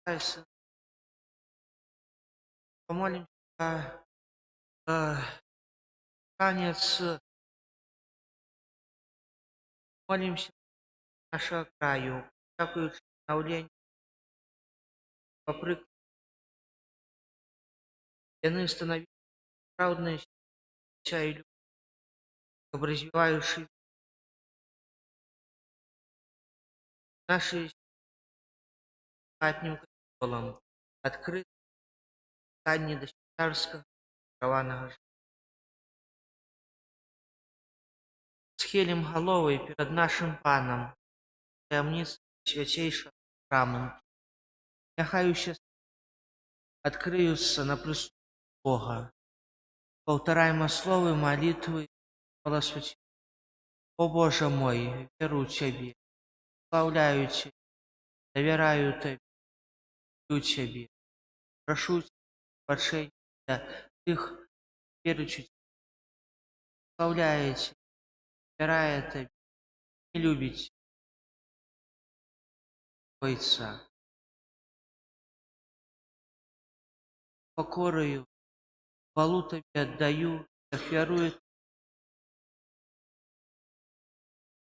Сын, помолимся танец, молимся нашего краю, всякую становление, попрыг, яны становиться правдной вся и любовь, развивающие наши хатним колом, открыт станет до царского права. Схилим головы перед нашим паном, таямниц святейшего храмом. Няхай усе открыются на присутствие Бога. Повторяем словы молитвы, Господи. О Боже мой, веру Тебе, славляю Тебя, доверяю Тебе, люблю Тебе. Прошу Тебя прощения для их верующих, славляю Тебя, доверяю Тебе, не любить Отца. Покорою, хвалу Тебе отдаю, как верует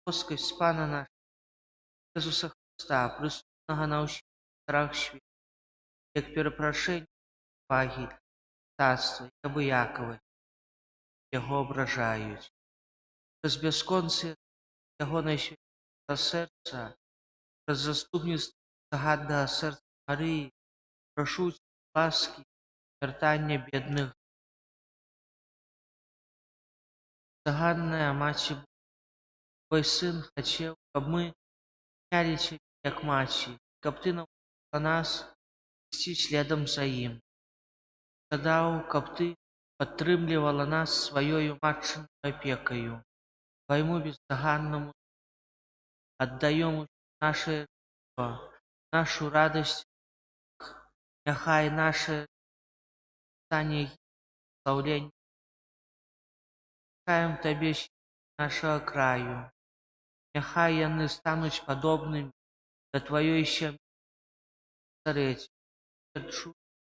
плоскость Пана нашего Иисуса Христа, присутного научения страх свет, як перепрошение ваги, царства, яби Яковы, Його ображають. Без безконці Його найсвятішого серця, без заступництва загадного серця Марії, прошу ласки, вертання бідних. Загадная Маті Божа, Твой Сын хотів, щоб ми прийняли Тебе як Маті, щоб Ти навчила нас йти слідом за Їм. Задав, щоб Ти підтримувала нас своєю матчиною опікою. Твоему бездоганному отдаем наше життя, нашу радость, нехай наше стане славлення. Нехай Тебе нашого краю, нехай яны стануть подобными до Твоей ще Назареті,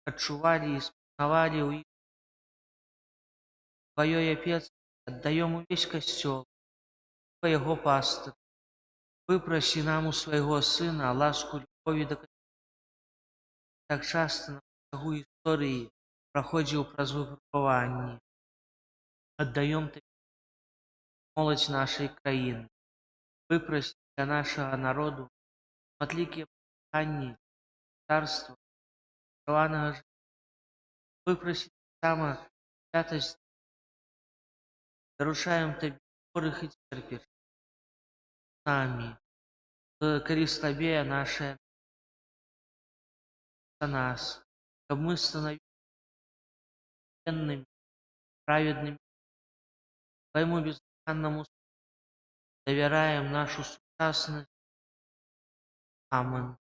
отчували и спознавали у их Твое опец, отдаем весь костел, Твоего пастыря. Выпроси нам у своего Сына ласку любови до конца. Так часто на шагу истории проходил праз выпробование. Отдаем Тебе молодь нашей краины. Выпроси для нашего народу отлики посланий, царства, желанного жизни. Выпроси само святость. Нарушаем Тебе, которых и терпишь. С нами. Крест Тебе наше за нас, чтобы мы становились праведными, Твоему бездоганному доверяем нашу сучасность. Аминь.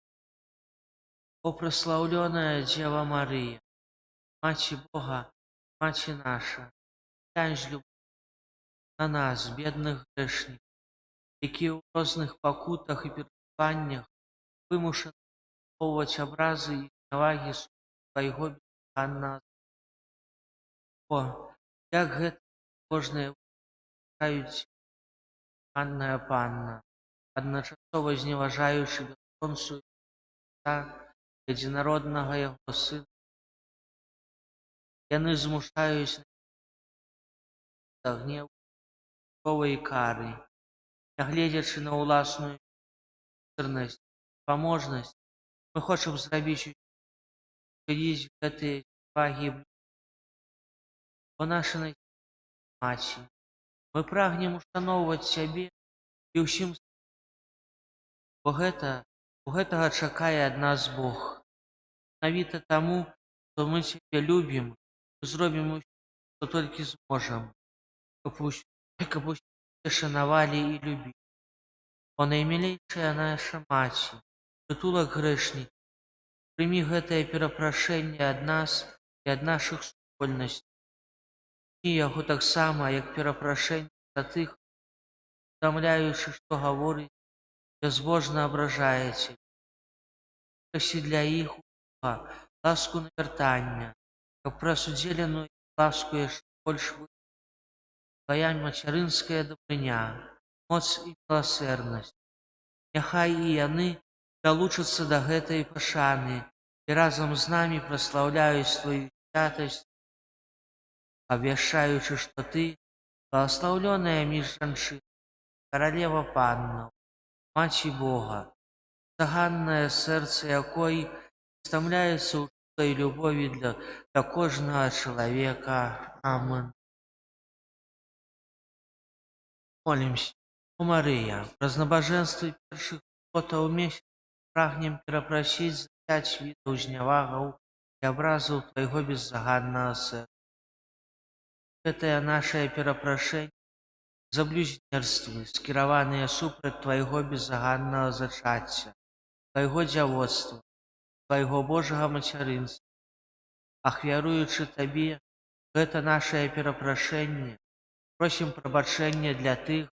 О прославленная Дева Мария, Мати Бога, Мати наша, глянь любовь на нас, бедных грешников, які у розных покутах и переживаниях вымушены выховывать образы и наваги Твоего бездоганного. О, як гэта кожнае выважаюць Анная Панна, адначасова зневажаючы бясконцую адзінароднага Яго Сына. Яны змушаюць на гнев і кары, нягледзячы на ўласную мірнасць, паможнасць, мы хочам зрабіць удзеліць гэтыя вагі. О наша Маці, мы прагнем ушаноўваць Цябе і ўсім, бо гэтага чакае ад нас Бог. Навіта таму, што мы Цябе любім, мы зробім усё, што толькі зможам, каб усе шанавалі і любілі. О наймілейшая наша Маці, прытулак грэшнік, прымі гэтае перапрашэнне ад нас і ад нашых супольнасцей. Прымі яго таксама, як перапрашэнне за тых, удамляючы, што гаворыць, бязбожна абражае Цябе. Прасі для іх ласку навяртання, каб праз удзеленую ласку яшчэ больш твая мацярынская дабрыня, моц і міласэрнасць. Няхай і яны далучацца да гэтай пашаны і разам з намі праслаўляюць тваю святасць, абвяшчаючы, што ты благаслаўлёная між жанчын, каралева паннаў, маці Бога, заганнае сэрца якой стамляецца ў чулай любові для кожнага чалавека. Амэн. Молімся. О Марыя, праз набажэнствы першых суботаў месяца прагнем перапрасіць за 5 відаў знявагаў і абразаў твайго беззаганнага сэрца. Гэтае нашае перапрашэнне за блюзнерствы, скіраваныя супраць твайго беззаганнага зачацця, твайго дзявоцтва, твайго Божага мацярынства. Ахвяруючы табе гэта нашае перапрашэнне, просім прабачэння для тых,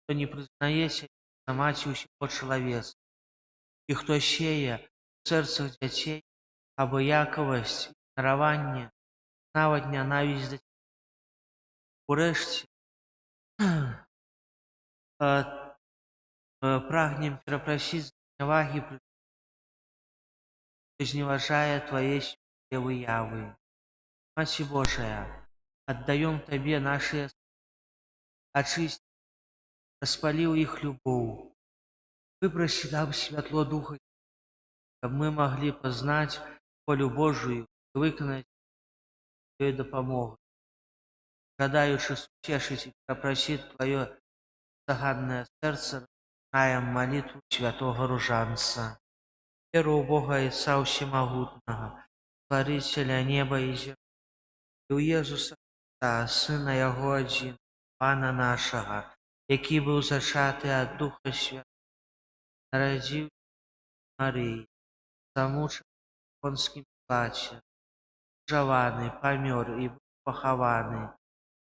хто не прызнае сябе за маці ўсяго чалавецтва, і хто сее ў сэрцах дзяцей абыякавасць, ігнараванне, нават нянавісць да цябе. Урэшце, прагнем перапрасіць за знявагі, хто зневажае твае святыя выявы. Маці Божая, аддаём табе нашыя ачысці, распаліў іх любоў. Выпрасі нам святло духа, каб мы маглі пазнаць волю Божую і выканаць ёй дапамогу. Жадаючы суцешыць і перапрасіць тваё заганнае сэрца, пачынаем малітву святога ружанца. Веру ў Бога Отца Всемагутнага, Стварыцеля неба і зямлі, і ў Езуса Христа, Сына Яго адзін, Пана нашага, які быў зачаты ад Духа Святого, нарадзіўся ад Марыі, замучаны ў понскім пілаце, крыжаваны, памёр і быў пахаваны,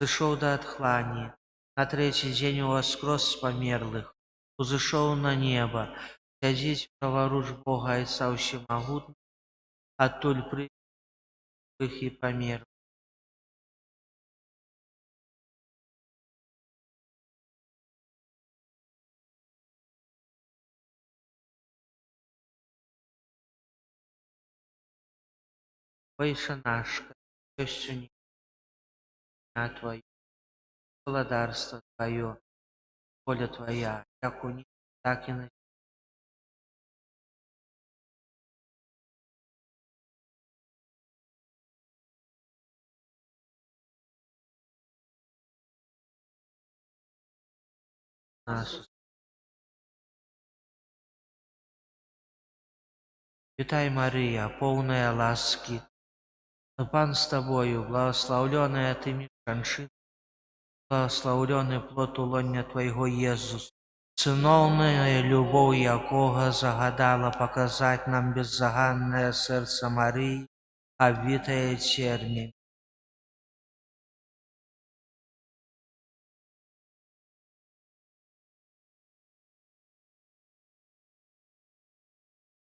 зышоў да адхлані, на 3-й дзень уваскрос з памерлых, узышоў на неба, сядзіць праваруч Бога Отца Всемагутнага, адтуль прыйдзе іх і памерлых. Ойче наш, который есть у небе, Твое, владарство Твое, воля Твоя, як у небе, так и на земле. Нас. Вітай, Мария, полная ласки, Пан с Тобою, благословленная Ты меж жанчын, благословленный плод улоння Твоего Иисус, сыновная любовь якога загадала показать нам беззаганное сердце Марии, обвитое тернием.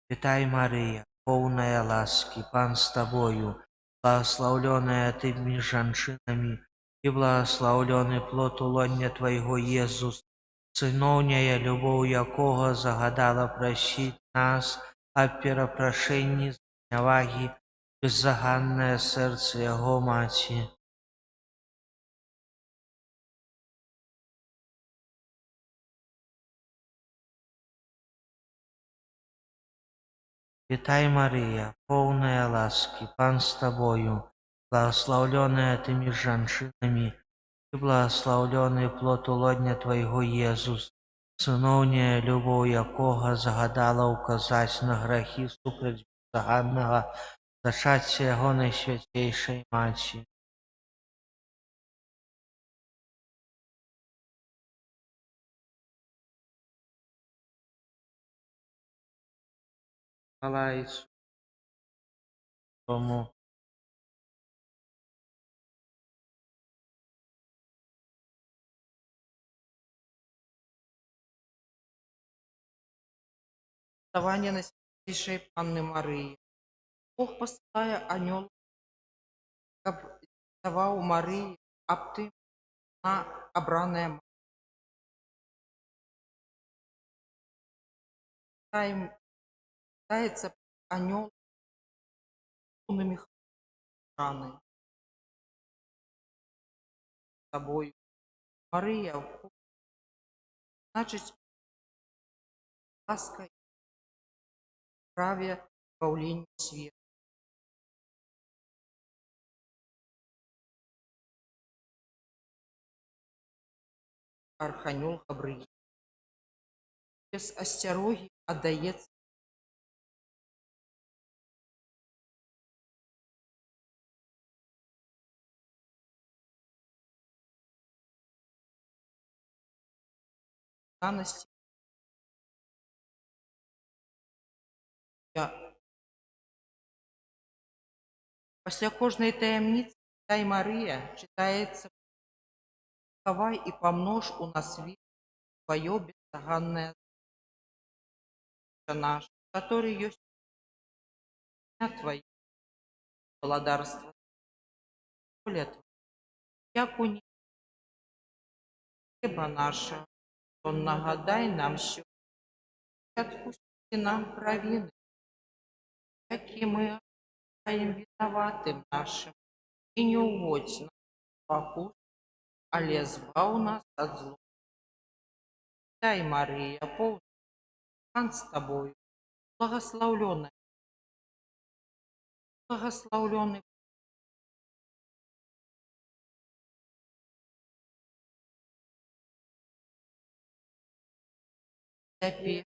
Вітай, Мария, полная ласки, Пан с Тобою, благословленная Ты меж жанчынами, и благословленный плод улоння Твоего Иисус, сыновняя любовь якога загадала просить нас о перапрашэнні за знявагі, беззаганное сердце Яго Маці. Вітай, Мария, полная ласки, Пан с Тобою, благословленная Ты меж жанчынами, и благословленный плод улоння Твоего Иисус, сыновняя любовь якога загадала указать на грахи супраць беззаганнага зачацця Яго Найсвяцейшай Маці. Хвала Ісусу. Вставання Найсвятейшей Панны Марии. Бог, посылая анёл, каб даваў Марыі аб тым на абраная таецца анёл поўнымі раны сабою. Марыя значыць ласка праве збаўлення свету. Арханёл Габрыэль без асцярогі аддаецца данасці. Пасля кожнай таямніцы дай Марыя чытаецца «Хавай і памнож у нас свет твоё бездоганное наш, который ёсць імя твоё, владарства, воля твоя, як у небе хлеба нашего, то нагадай нам сёння і адпусці нам правіны, які мы адпускаем вінаватым нашим, і не ўводзь нас у пакусу, але збаў нас ад злога. Дай, Марыя, поўна, Пан з табою, благословленная, благословленный Цяпер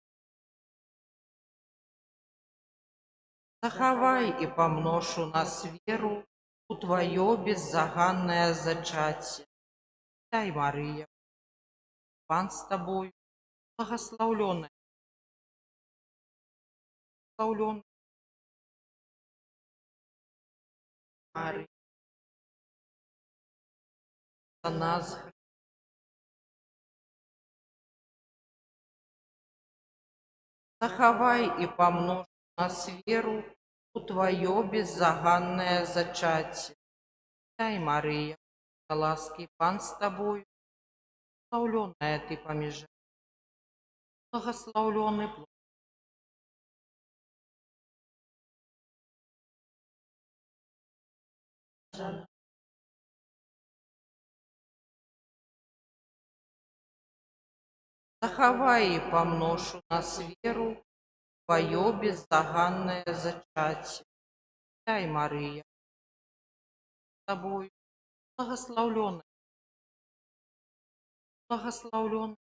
захавай і памнож у нас веру у твоё беззаганнае зачацце. Дай, Марыя, Пан з табою, благословленная, благословленная Марыя, за нас захавай і памнож у нас веру у твоё беззаганнае зачацце. Дай, Марыя, ласкі, Пан з табою, благословленная ты паміж жонамі, благословленный плод захавай і памнож у нас веру твоё бездоганное зачатие. Дай, Мария, с тобой благословленная, благословленная.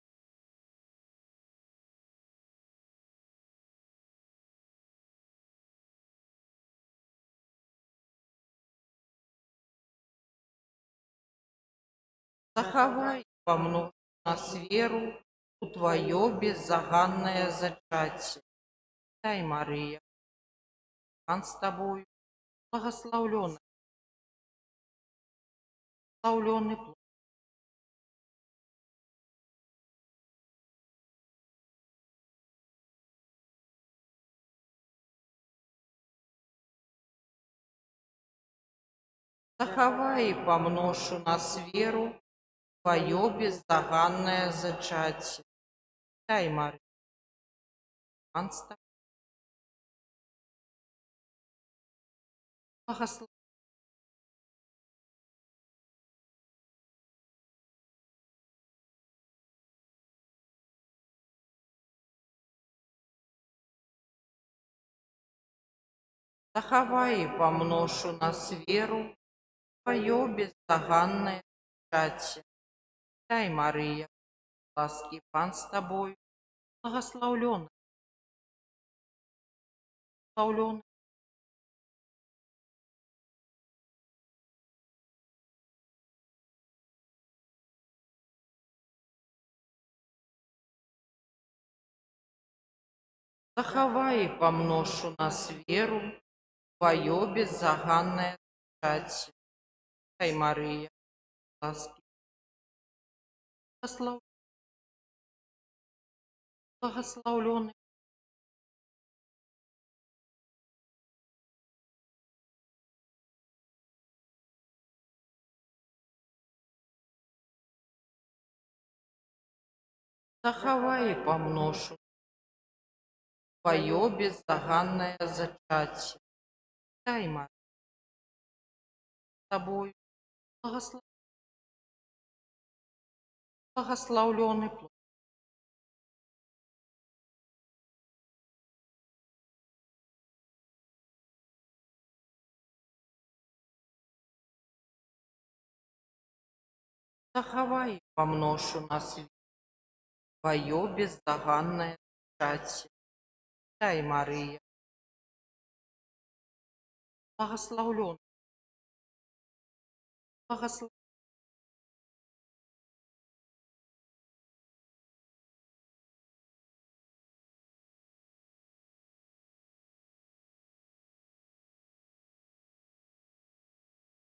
Захавай, помножь нас веру у твое беззаганное зачатие. Дай, Мария, Пан с тобой, благословленная, благословленный плод. Захавай и помножь у нас веру в твое бездоганное зачатие. Дай, Мария, Пан с тобой, благословенный. Захавай и помножь у нас веру в твое бездоганное зачатие. Дай, Мария, ласки, Пан с тобой, благословленный, благословленный. Захавай и помножь у нас веру в твое беззаганное зачатие. Дай, Мария, ласки, благословленный, захавай і памношу твоё бездоганное зачатие. Дай, Мария, с тобою благословленный плод. Захавай і памношу на свет твоё бездоганное зачатие. Дай, Мария, благословленный, благословенный.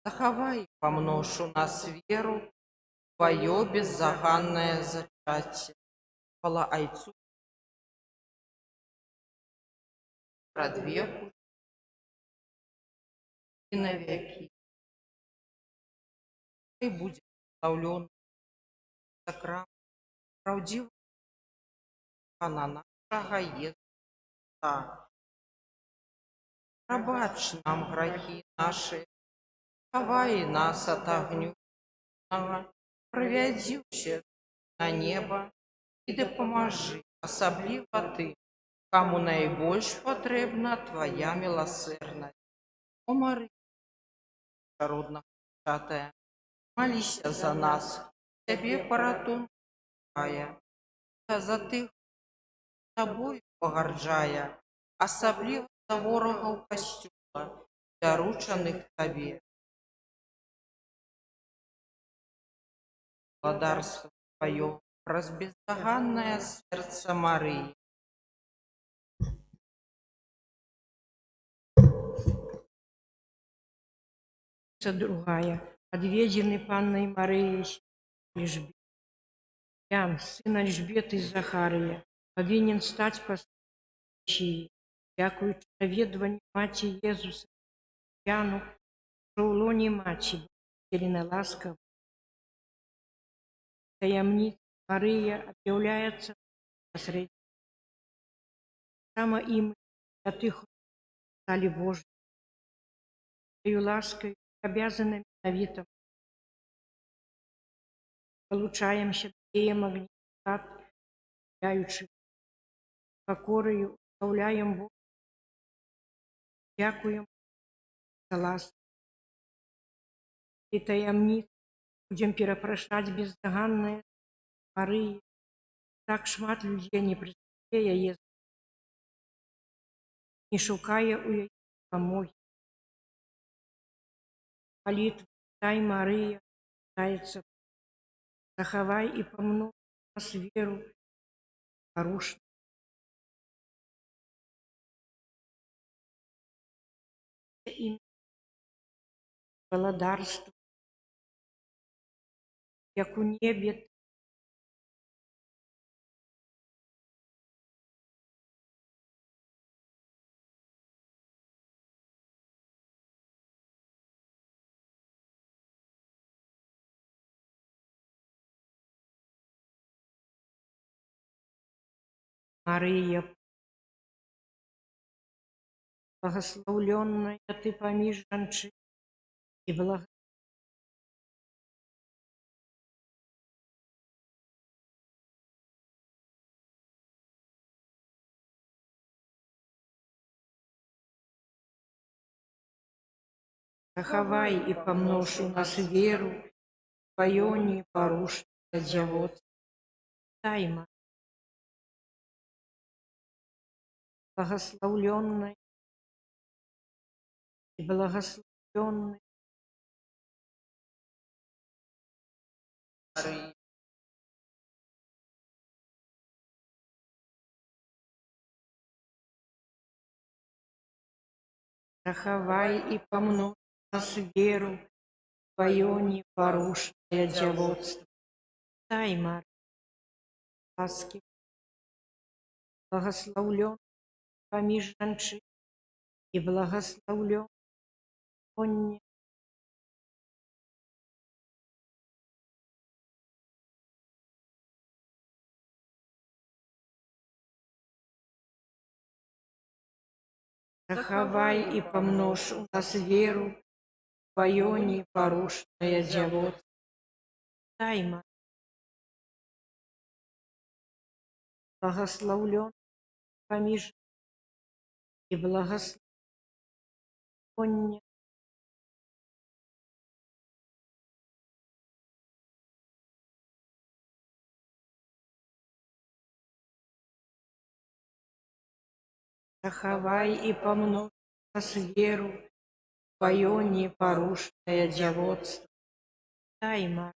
Захавай і памношу нас веру твоё бездоганное зачатие. Хвала Отцу, предвеку и навеки. И будет благословлен сакрам правдивого Пана нашего Иисуса. Пробачь нам грехи наши, ховай нас от огню, проведи на небо и допоможи, особливо ты, кому наибольш потребна твоя милосердность. О, Мария, родна святая, молись за нас, тебе поратункая, за тих, тобою погарджая, особливо за ворогов костюма, доручених тобі. Благодарство твое, разбездоганное сердце Марии. Другая, отведенный Панной Марией Лежбет. Ян, сын Альжбеты Захария, повинен стать послушающей, дякуючи наведуванню Маті Єзуса, Яну, що у лоні Маті, Єліна ласкава. Таємниць Мария объявляется посреди. Само им святых стали Божьи, Твою лаской обязанными навитом. Получаемся Богеем огнестат, являючи покорою, уставляем Богу, дякуем за ласку. И таємниць будем перепрошать бездоганное Марии, так шмат людей не представляя, не шукая у яе помоги. Молитва «Дай, Мария», читается: захавай и помножь нас веру порушную. Имя благодарству, як у небе, Мария, благословленная ты поміж женщин, и благо захавай и помножь у нас веру, твое непорушное дьявольство. Дай, Мария, благословленная и благословленный, Марии, захавай и помножь у нас веру, твое непорушное дьявольство. Дай, Мария, ласки, благословлен поміж женщин, и благословлен он захавай и помножь у нас веру, Твое непорушное девотство. Тайма, благословлен помиж и благословен захавай и помножь у нас веру, Твое непорушное девотство. Тайма,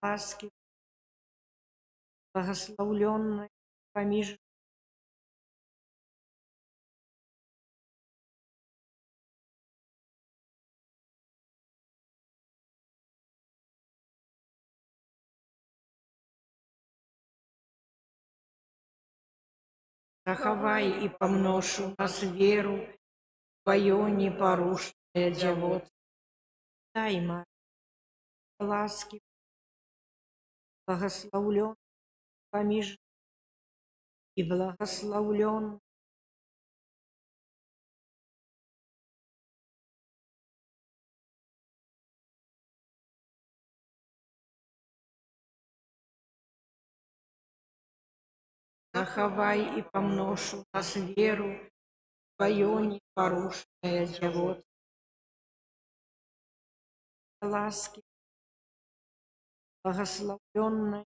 ласки, благословленной помиж захавай и помножь у нас веру, Твое непорушное девотство. Тайма, ласки, благословлен помиж и благословлен захавай и помножь у нас веру, Твое непорушное девотство. Ласки, благословленной,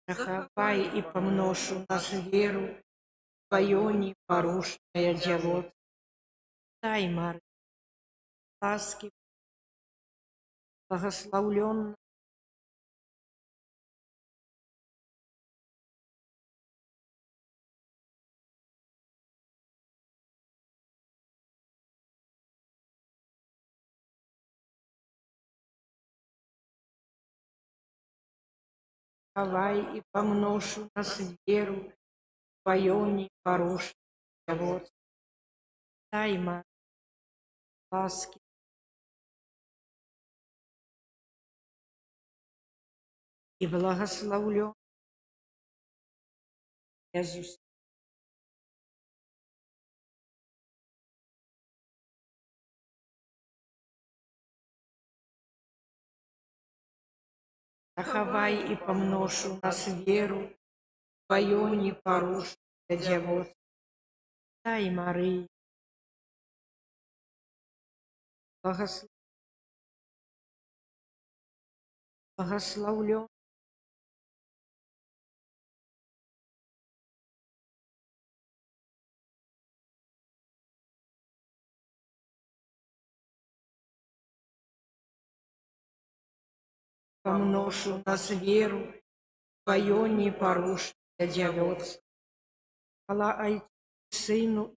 захавай и помножь у нас веру, Твое непорушное девотство. Таймар, ласки, благословленной, захавай и помножь у нас веру, Твое непорушное девотство. Таймар, ласки, и благословлен Иисус. Захавай и помножь у нас веру, Твое непорушное девотство. Дай, Мария, благословлен помножь у нас веру, Твое непорушное девотство. Хвала Отцу, Сыну,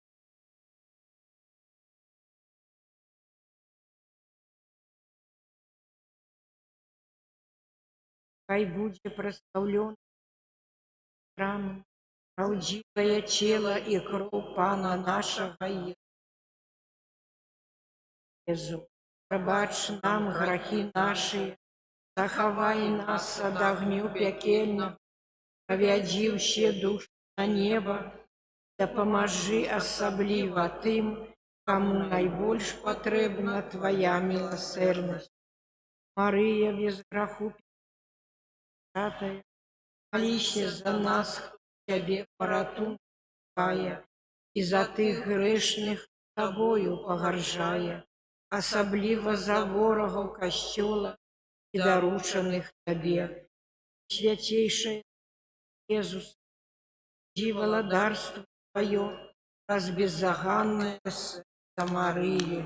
хай будет прославлен храм, правдивое тело и кровь Пана нашего Иисуса. Пробачь нам грехи наши, захавай нас от огню пекельного, повяди все души на небо, допоможи особливо тим, кому найбольш потребна Твоя милосердность. Мария без греху пятая, молися за нас к Тебе порятункая, і за тих грешних Тобою погоржає, особливо за ворогов Костюла і доручених Тебе. Святейшее Иисус, ди володарство Твое, раз беззаганное с Марии.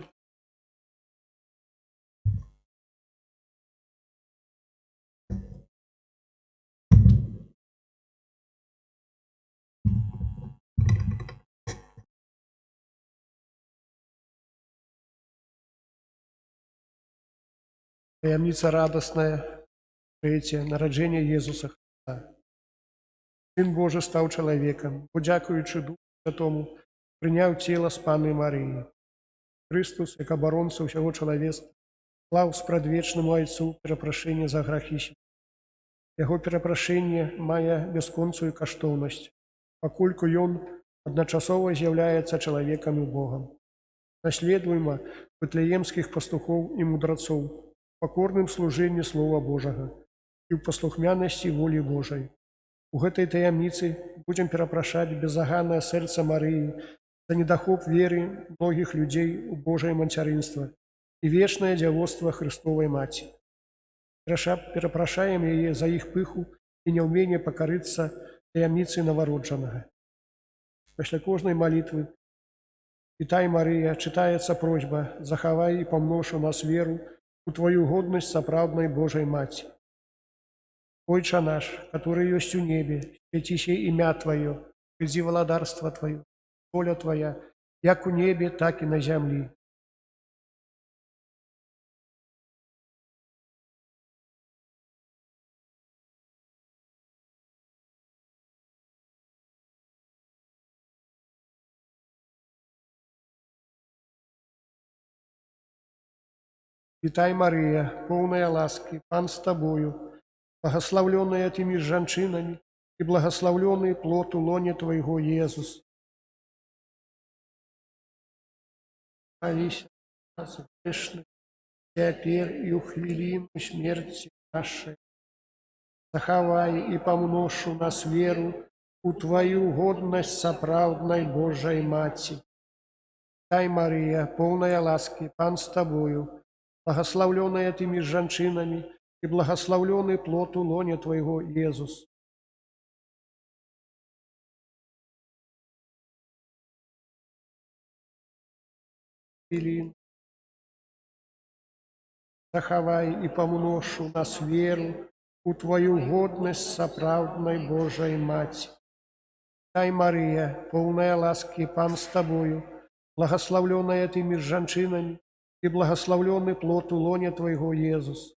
Таямница радостная, третья, народжение Иисуса Христа. Сын Божий стал человеком, подякуючи Духу Святому, прыняў цела з Панны Марыі. Христус, як абаронца ўсяго чалавецтва, клаў спрадвечнаму Айцу перапрашэнне за грахі свет. Яго перапрашэнне мае бясконцую каштоўнасць, пакольку ён адначасова з'яўляецца чалавекам і Богам. Наследуйма бэтлеемскіх пастухоў і мудрацоў у пакорным служэнні Слова Божага і ў паслухмянасці волі Божай. У гэтай таямніцы будзем перапрашаць безаганнае сэрца Марыі за недахоп веры многіх людзей у Божае мацярынства і вечнае дзявоцтва Христовай Маці. Перапрашаем яе за іх пыху і няўменне пакарыцца таямніцы нованароджанага. Пасля кожнай малітвы «Вітай, Марыя» чытаецца просьба «Захавай і памнож у нас веру у Твою годнасць сапраўднай Божай Маці». Отче наш, который ёсць у небе, свяціся імя Твое, придзі валадарства Твое, воля Твоя, як у небе, так і на зямлі. Вітай, Марыя, поўная ласкі, Пан з Табою, благословленная Ты між жанчынамі і благословлены плод у лоне Твайго, Езус. Молися за нас грешных, цяпер і ў хвіліну смерці нашай. Захавай і памнож у нас веру у Твою годнасць сапраўднай Божай Маці. Вітай, Марыя, поўная ласкі, Пан з Табою, благословленная Ты між жанчынамі і благословлены плод у лоне Твайго, Езус. Захавай і памнож у нас веру у Твою годнасць сапраўднай Божай Маці. Вітай, Марыя, поўная ласкі, Пан з Табою, благословленная Ты між жанчынамі і благословлены плод у лоне Твайго, Езус.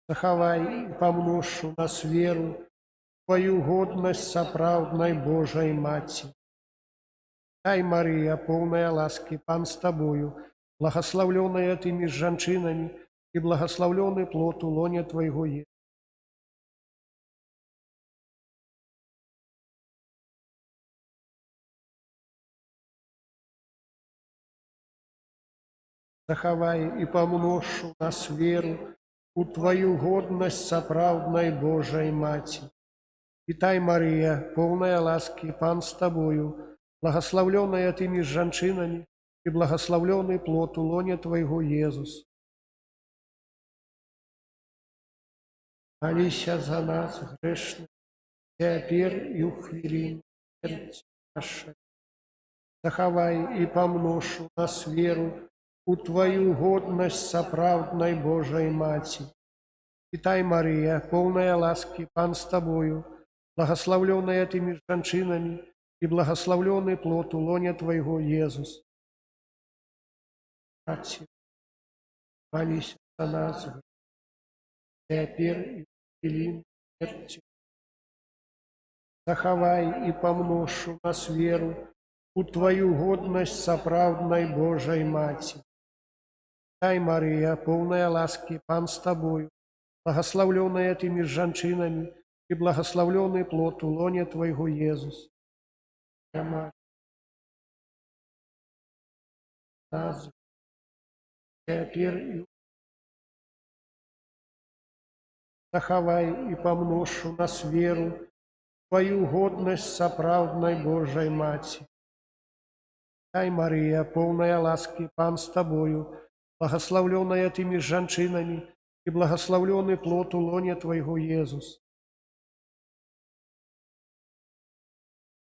Захавай і памнож у нас веру у Твою годнасць сапраўднай Божай Маці. Вітай, Марыя, поўная ласкі, Пан з Табою, благословленная Ты між жанчынамі і благословлены плод у лоне Твайго, Езус. Захавай і памнож у нас веру у Твою годнасць сапраўднай Божай Маці. Вітай, Марыя, поўная ласкі, Пан з Табою, благословленная Ты між жанчынамі і благословлены плод у лоне Твайго, Езус. Молися за нас грешных, цяпер і ў хвіліну смерці нашай. Захавай і памнож у нас веру у Твою годнасць сапраўднай Божай Маці. Вітай, Марыя, поўная ласкі, Пан з Табою, благословленная Ты між жанчынамі і благословлены плод у лоне Твайго, Езус. Маці, молися за нас, цяпер і ў хвіліну смерці. Захавай і памнож у нас веру у Твою годнасць сапраўднай Божай Маці. Вітай, Марыя, поўная ласкі, Пан з Табою, благословленная Ты між жанчынамі і благословлены плод у лоне Твайго, Езус. Нас цяпер і захавай і памнож у нас веру у Твою годнасць сапраўднай Божай Маці. Вітай, Марыя, поўная ласкі, Пан з Табою, благословленная Ты між жанчынамі і благословлены плод у лоне Твайго, Езус.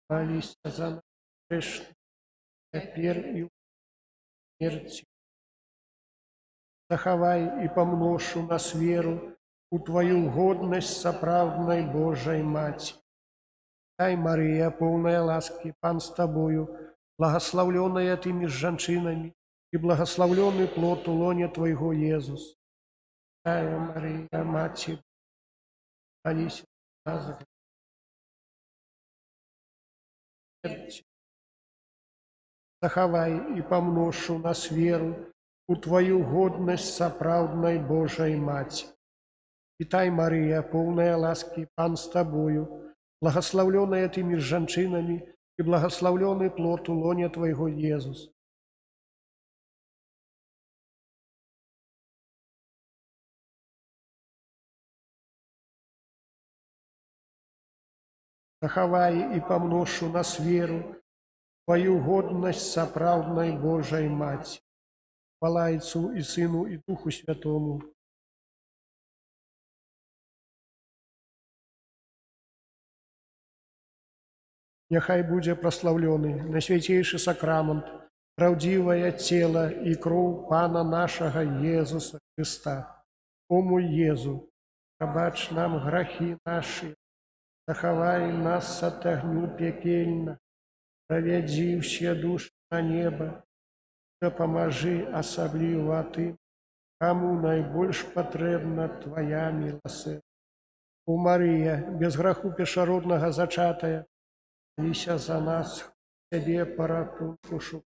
Молися за нас грешных, цяпер і ў смерці. Захавай і памнож у нас веру у Твою годнасць сапраўднай Божай Маці. Вітай, Марыя, поўная ласкі, Пан з Табою, благословленная Ты між жанчынамі і благословлены плод у лоне Твайго, Езус. Святая Мария, Матерь, молись за нас, грешных. Захавай и помножь у нас веру у Твою годность сапраўднай Божай Маці. Вітай, Мария, полная ласки, Пан с Тобою, благословленная Ты меж жанчынами, и благословленный плод у лоня Твоего, Иисус. Захавай и помножь у нас веру, Твою годность сапраўднай Божай Маці. Хвала Отцу и Сыну и Духу Святому. Няхай будзе праслаўлены найсвяцейшы сакрамент, праўдзівае цела і кроў Пана нашага Езуса Христа. О мой Езу, прабач нам грахі нашы, захавай нас ад агню пекельна, правядзі ўсе душы на неба, дапамажы асабліва тым, каму найбольш патрэбна Твая міласэрдзе. О Марыя, без граху першароднага зачатая, молися за нас, Тебе паратунку шукай,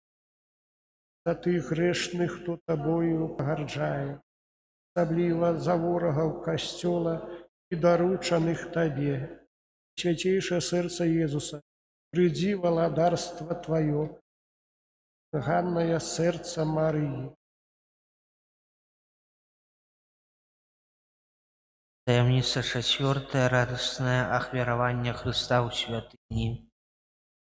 за тых грэшных, хто Табою пагарджае, асабліва за ворагаў Касцёла і даручаных Табе. Свяцейшае сэрца Езуса, прыйдзі валадарства Тваё, ганнае сэрца Марыі. Таямница четвертая. Радостное ахвяраванне Христа ў святыні.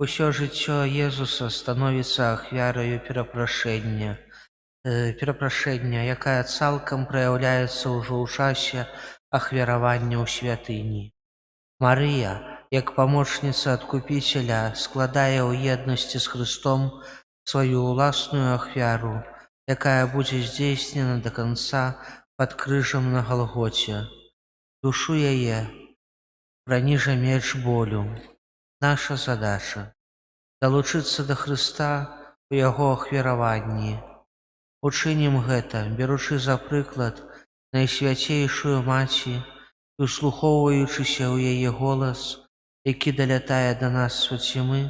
Усё жыццё Езуса становіцца ахвяраю перапрашэння, якая цалкам праяўляецца ўжо ў часе ахвяравання ў святыні. Марыя, як памочніца адкупіцеля, складае ў еднасці з Христом сваю ўласную ахвяру, якая будзе здзейснена да канца пад крыжам на Галгоце. Душу яе праніжа меч болю. Наша задача – далучыцца да Хрыста ў Яго ахвяраванні. Учынім гэта, беручы за прыклад найсвяцейшую Маці і услухоўваючыся ў яе голас, які далятае да нас з цьмы,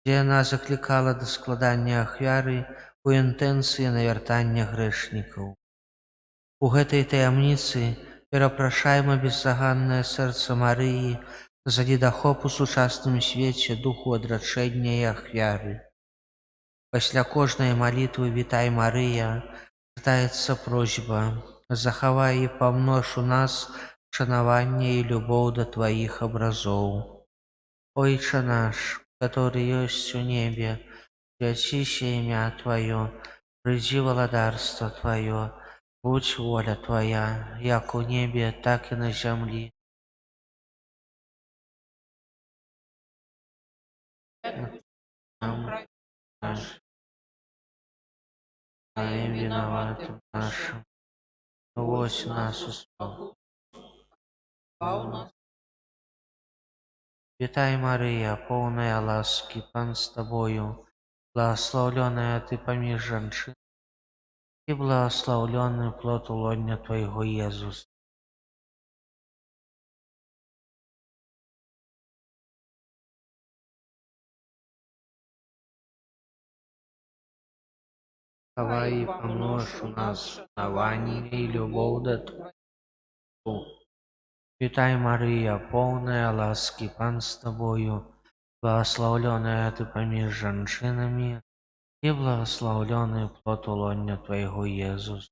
дзе яна заклікала да складання ахвяры ў інтэнцыі навяртання грэшнікаў. У гэтай таямніцы перапрашайма беззаганнае сэрца Марыі за недахоп у сучасным свеце духу адрачэння і ахвяры. Пасля кожнай малітвы «Вітай, Марыя» чытаецца просьба: захавай і памнож у нас шанаванне і любоў да Тваіх абразоў. Ойче наш, который ёсць у небе, свяціся імя Тваё, прыйдзі валадарства Тваё, будь воля Твоя, як у небе, так и на землі. Нам наш, виноватым нашим, вось нас успел. Вітай, Мария, полная ласки, Пан с Тобою, благословленная Ты поміж жанчын, и благословленный плод лоня Твоего, Иисус. Давай и помножь у нас шанаванне и любовь да Твою. Вітай, Мария, полная ласки, Пан с Тобою, благословленная Ты поміж жанчынами, и благословленный плод лоня Твоего, Иисус.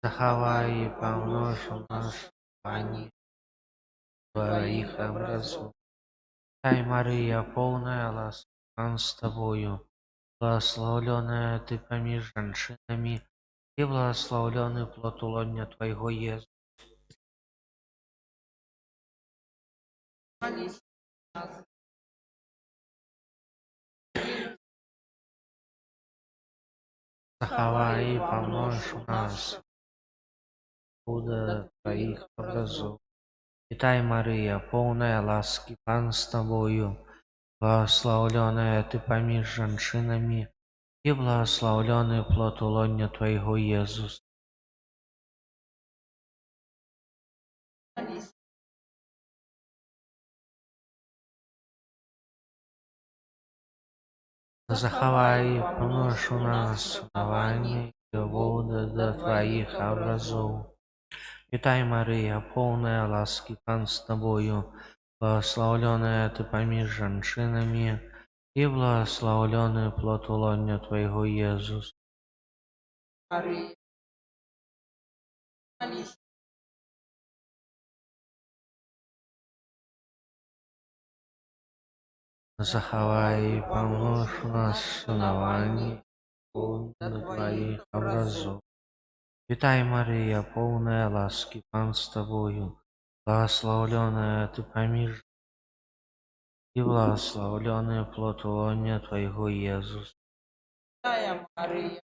Захавай и помножь у нас шанаванне Твоих образов. Вітай, Мария, полная ласки, Пан с Тобою, благословленная Ты поміж жанчынами, и благословленный плод лоня Твоего, Иисус. Захавай и помножь у нас чудо Твоих образов. Вітай, Марія, повна ласки, Пан з тобою, благословленная ты поміж женщинами, и благословленный плод лоня Твоего, Иисус. Заховай, помножь у нас основание, любовь до Твоих образов. Вітай, Марія, повна ласки, Пан з тобою, благословленная ты поміж женщинами, и благословленный плод лоня Твоего, Иисус. Мария, молись. Заховай, помножь у нас основание, любовь до Твоих образов. Вітай, Марія, повна ласки, Пан з тобою, благословленная ты поміж и благословленный плод лоня Твоего, Иисус. Святая Мария,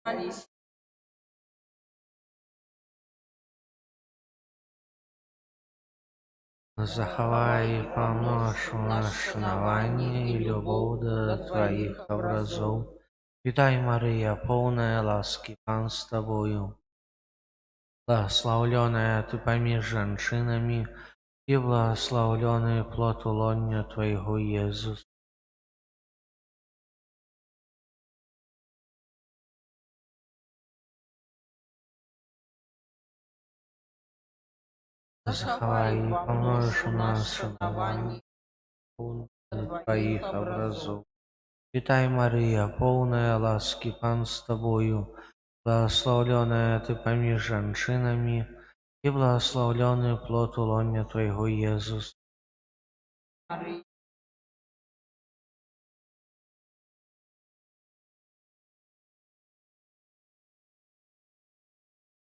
молись. Заховай, помножь у нас шанування і любов до Твоїх образов. Вітай, Марія, повна ласки, Пан з тобою, благословленная ты поміж женщинами, и благословленный плод лоня Твоего, Иисус. Заховай, помножь у нас шанування до Твоих образов. Вітай, Марія, повна ласки, Пан з тобою, благословленная ты поміж женщинами, и благословленный плод лоня Твоего, Иисус. Мария,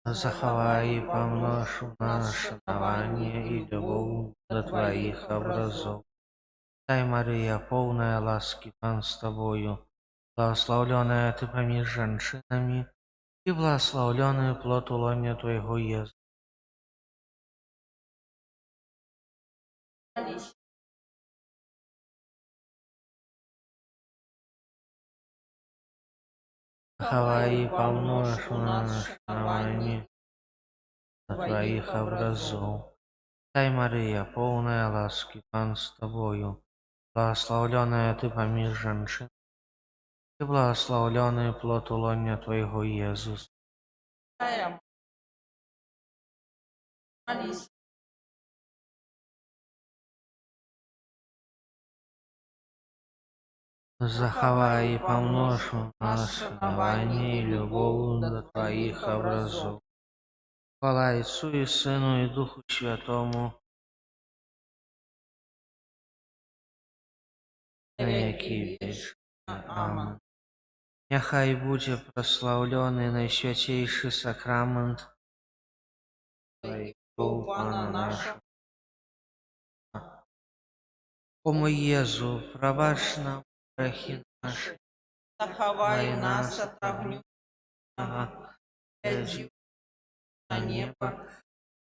Заховай, помножь у нас шанування і любов до Твоих образов. Вітай, Марія, повна ласки, Пан з тобою, благословленная ты поміж женщинами, и благословленный плод лоня Твоего, Иисус. молись. Заховай, помножь у нас шанування до Твоих образов. Вітай, Марія, повна ласки, Пан з тобою, благословленная ты поміж женщин, и благословленный плод лоня Твоего, Иисус. Святая Мария, молись. Заховай и помножь у нас шанування и любовь до Твоих образов. Хвала Отцу и Сыну и Духу Святому, на веки вечные. Аминь. Нехай буде прославлений найсвятейший сакрамент Твоего Пана нашего. О мой Єзу, пробач нам грехи наши, Заховай нас от огню, глядzi на небо,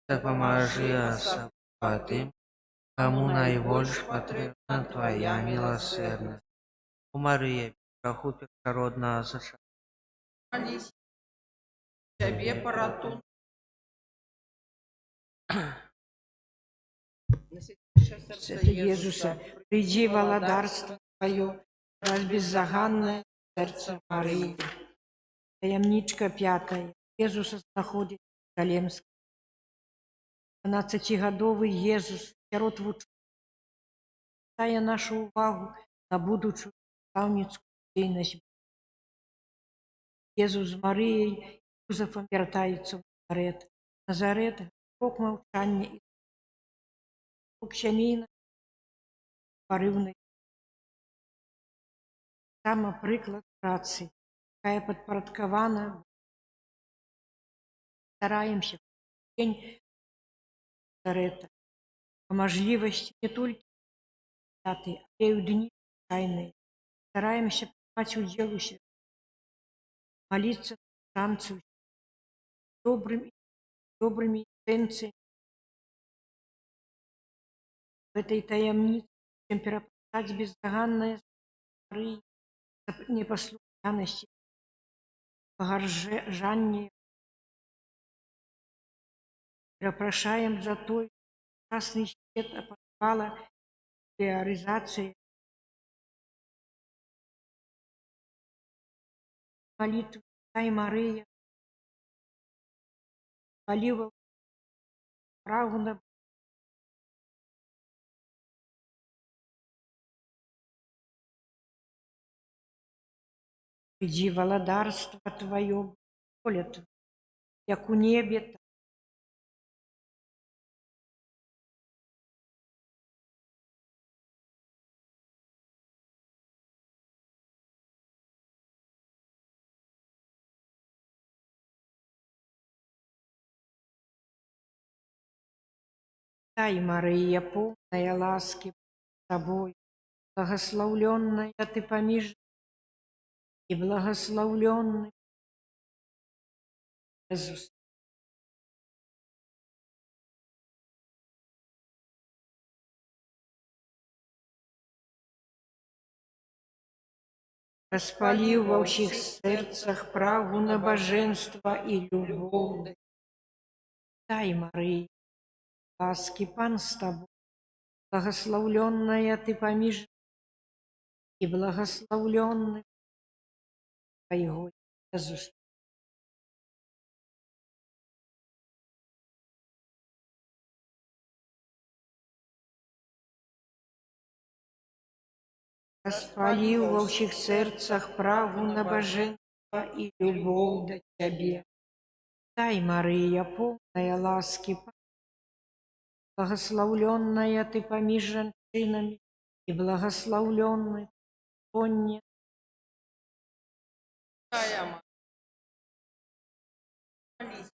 да поможи особо кому наибольш потребна Твоя милосердность. О Мария, греху первородного зачатия, молись. Тебе порату. Святый Иисуса, приди володарство Твое, раз беззаганное сердце Марии. Таємничка 5. Иисуса знаходить Галемський. 12-годовий Єсус сирот вучу. Звертає нашу увагу на будучу наставницьку дійність. Єсус з Марією і Юзефом вертаються в Назарет. Назарет – крок мовчання і сімейна поривної. Саме приклад праці, яка підпорядкована. Стараємося в день Назарета по можливости не только святые, а и в дни тайные. Стараемся принимать удел у себя, молиться шансу добрыми интенциями, в этой таямнице, чем перепростать бездоганное Марии, непослушности, погоржанне, перепрошаем за той красный свет опозвала реализации молитвы Тай Мария, молива праву на иди володарство Твое, воля Твоя, як у небе, так Тай Мария, полная ласки с Тобой, благословленная Ты помиж и благословленный Иисус. Распалив во всех сердцах праву на божество и любовь. Тай Мария, ласки Пан с Тобой, благословленная Ты помиж и благословленный Твоего Иисус. Распалив во всех сердцах праву на божество и любовь до Тебе. Тай Мария, полная ласки, благословленная Ты помиж женщинами и благословленный плод Святая молись.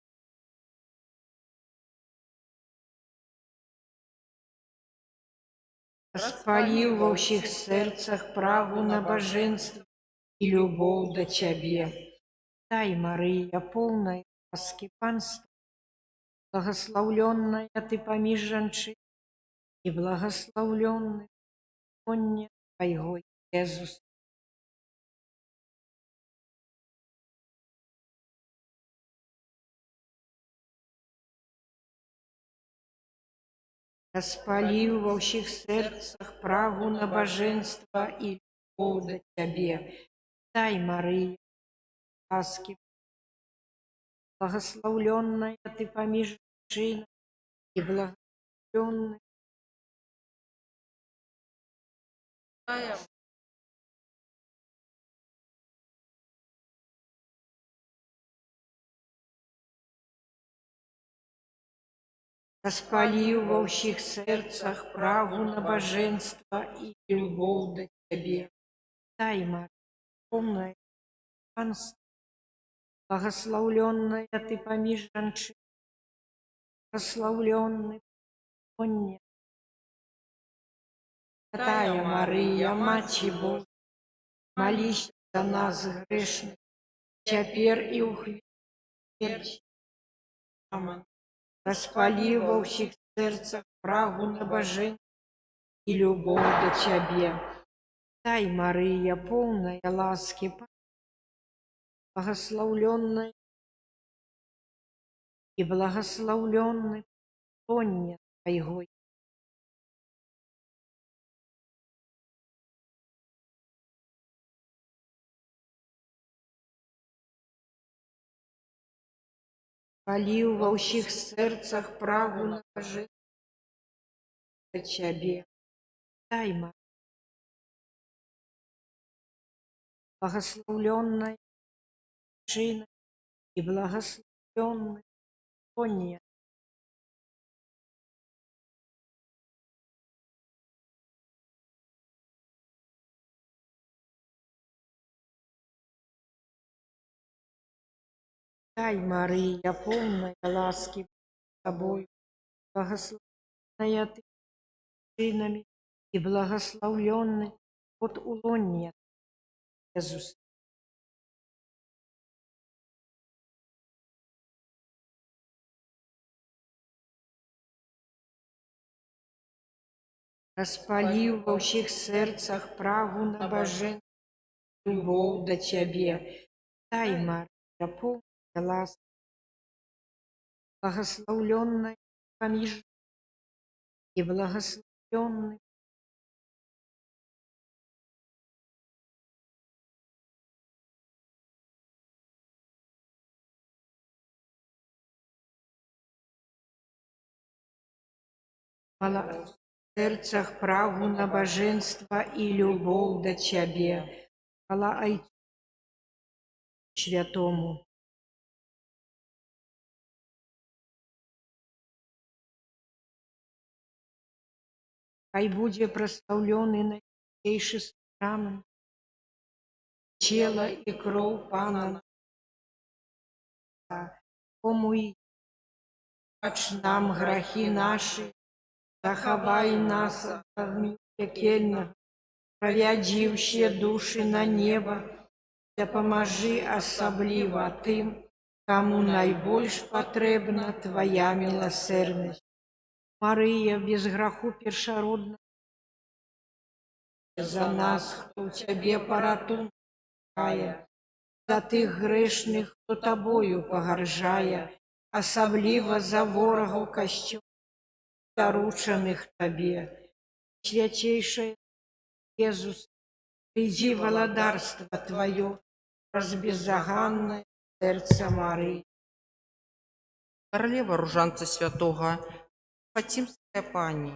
распалив во всех сердцах праву на божество и любовь до Тебе. Тай Мария, полная ласки, Пан с Тобой, благословленная Ты помиж женщин и благословленный плод Твоего Иисус. Распалив во всех сердцах праву на божество и любовь до Тебе. Тай Мария, ласки, благословленная Ты помиж женщин и благословленный Святая распалив во всех сердцах праву на божество и любовь до Тебе. Тай Мария, полная Пан с Тобой, благословленная Ты помиж женщин, благословленный плод. Святая Мария, Мать Божья, молись за нас грешных, теперь и у смерти. Аминь. Распали во всех сердцах праву на божество и любовь до Тебе. Тай Мария, полная ласки, благословленная и благословленный плод Твоего. Полив во всех сердцах праву на божество до Тебе. Тай Мария, благословленная женщина и благословленный плод. Тай Мария, полная ласки с Тобой, благословенная Ты женщинами и благословленный плод улонья Иисус. распаліў ва ўсіх сэрцах прагу набажэнства, любоў да цябе. Дай, Марыя, поўная ласка, благословленная паміж і благословленный в сэрцах прагу набажэнства і любоў да цябе. Хвала Айцу Святому. Хай будзе прастаўлены найсвяцейшы сакрамент, цела і кроў Пана нашага, кому і бач нам грахі нашы, захавай нас ад агню пякельнага, правядзі ўсе душы на неба, дапамажы асабліва тым, каму найбольш патрэбна твая міласэрнасць. Марыя, без граху першароднага, за нас, хто ў цябе паратунку шукае, за тых грэшных, хто табою пагаржае, асабліва за ворагаў касцёла, даручаных табе. Свяцейшае Езус, прыйдзі валадарства тваё праз беззаганнае сэрца Марыі. Каралева ружанца святога, Фатімская пані,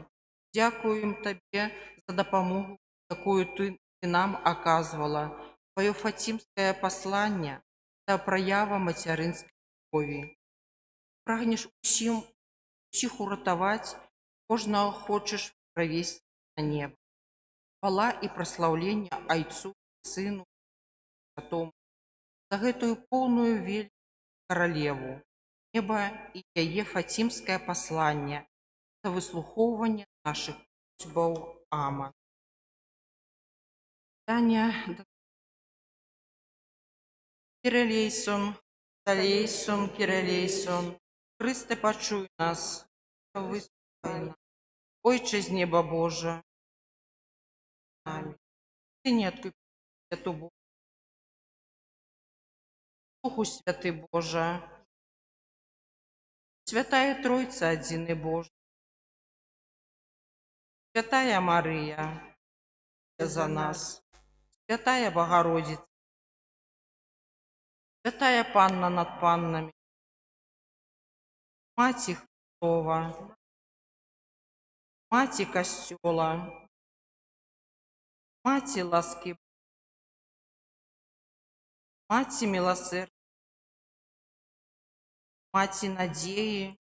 дзякуем табе за дапамогу, якую ты нам аказвала. Твоё фатімскае пасланне да праява мацярынскай любові. Прагнеш усіх уратаваць, кожнага хочаш правесці на неба. Хвала і праслаўленне Айцу, Сыну, Святому, за гэтую поўную велич каралеву, неба і яе фатімскае пасланне, за выслухоўванне нашых просьбаў. Аман. Кірелейсон, Салейсон, Кірелейсон, Христе, пачуй нас, выслухай нас. Ойче з неба Божа, Ты не откупи святу Божу, Духу Святы Божа, Святая Тройца адзіны Божа, Святая Марыя, за нас, Святая Богородица, Святая Панна над паннами, Маці Христова, Маці Касцёла, Маці ласки, Маці милосердия, Маці надеи,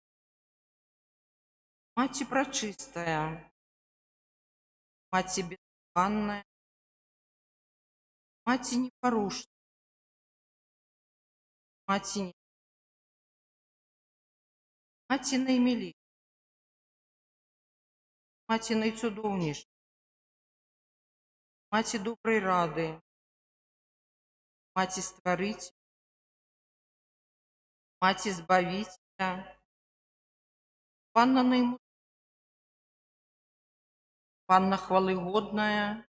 Маці пречистая, Маці бездыханная, Маці непорушная, Маці наимилейшая, Маці найцудоўнейшая, Маці доброй рады, Маці Стварыцеля, Маці Збавителя, Панна наимудрейшая, Панна хвалыгодная,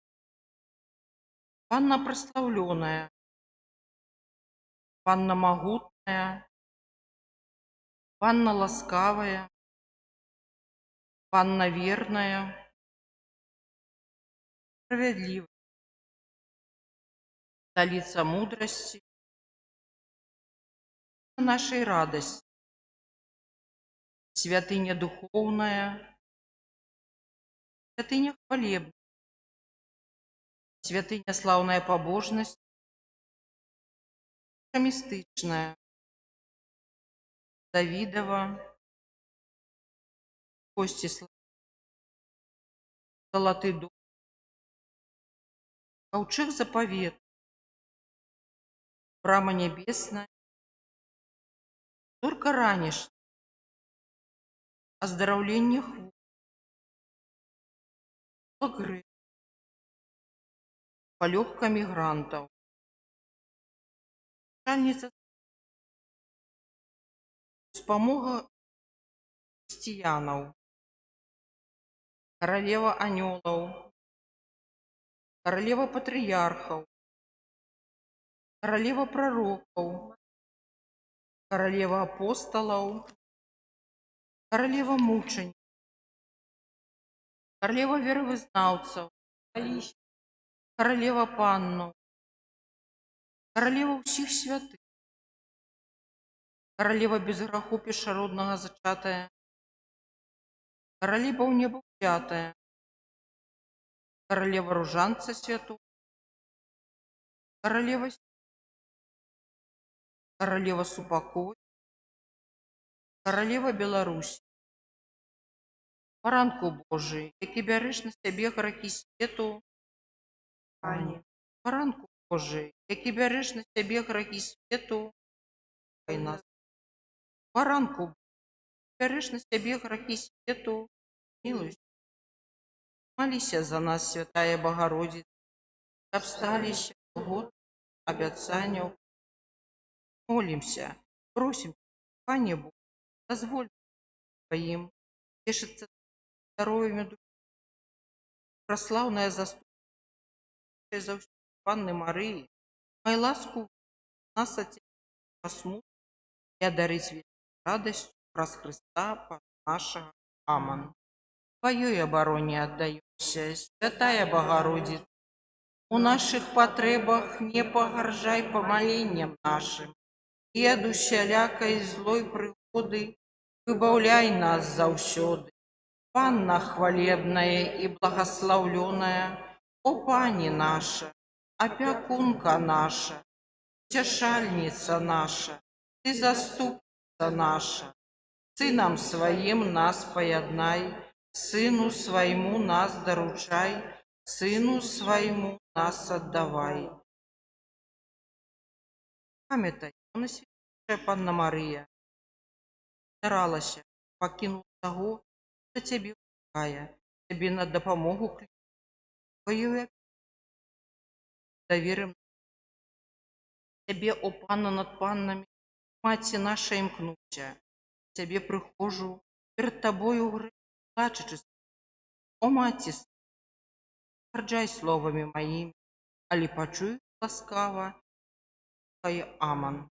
Панна прославленная, Панна могутная, Панна ласкавая, Панна верная, справедливая, столица мудрости, нашей радости, святыня духовная, святыня хвалебная, святыня славная побожность, мистичная, Давидова, кости золотый дух, ковчег заповед, брама небесная, зорка ранешняя, оздоровление хворых, полегка мигрантов, начальница, спомога християнов, королева анёлаў, королева патрыярхаў, королева пророкаў, королева апостолаў, королева мученіц, королева веравызнаўцаў, королева паннаў, королева ўсіх святых, королева без граху першароднага зачатая, королева ў неба ўзятая, королева ружанца святого, королева королева супакой, королева Беларусь, Баранку Божий, які бярэш на сябе грахі свету, Пане. Баранку Божий, які бярэш на сябе грахі свету, хай нас. Баранку Божий, бярэш на сябе грахі свету, милуйся. Молися за нас, святая Богородица, каб сталіся год абяцанняў. Молимся, просим, Пане Бог, дозволь Твоим тешиться здоровьем души. Прославная заступная за всю Панны Марии, мой ласку нас от Тебя смут и одарить вечной радостью праз Христа Пана нашего. Аман. Твоей обороне отдаемся, святая Богородица. У наших потребах не погоржай помолением нашим, и от усялякой злой пригоды выбавляй нас заўсёды. Панна хвалебная и благословленная, о Пани наша, опекунка наша, утешальница наша, Ты заступница наша, Сыном Своим нас поеднай, Сыну Своему нас доручай, Сыну Своему нас отдавай. Памятай, на святая Панна Мария старалася, покинув того, хто Тебе шукає, Тебе на допомогу кличе. Твоєю доверим Тебе, о Панна над паннами, Маті наша імкнуся, Тебе прихожу, перед Тобою плачучи, о Маті, гарджай словами моїми, али почуй ласкаво, Твоє Аман.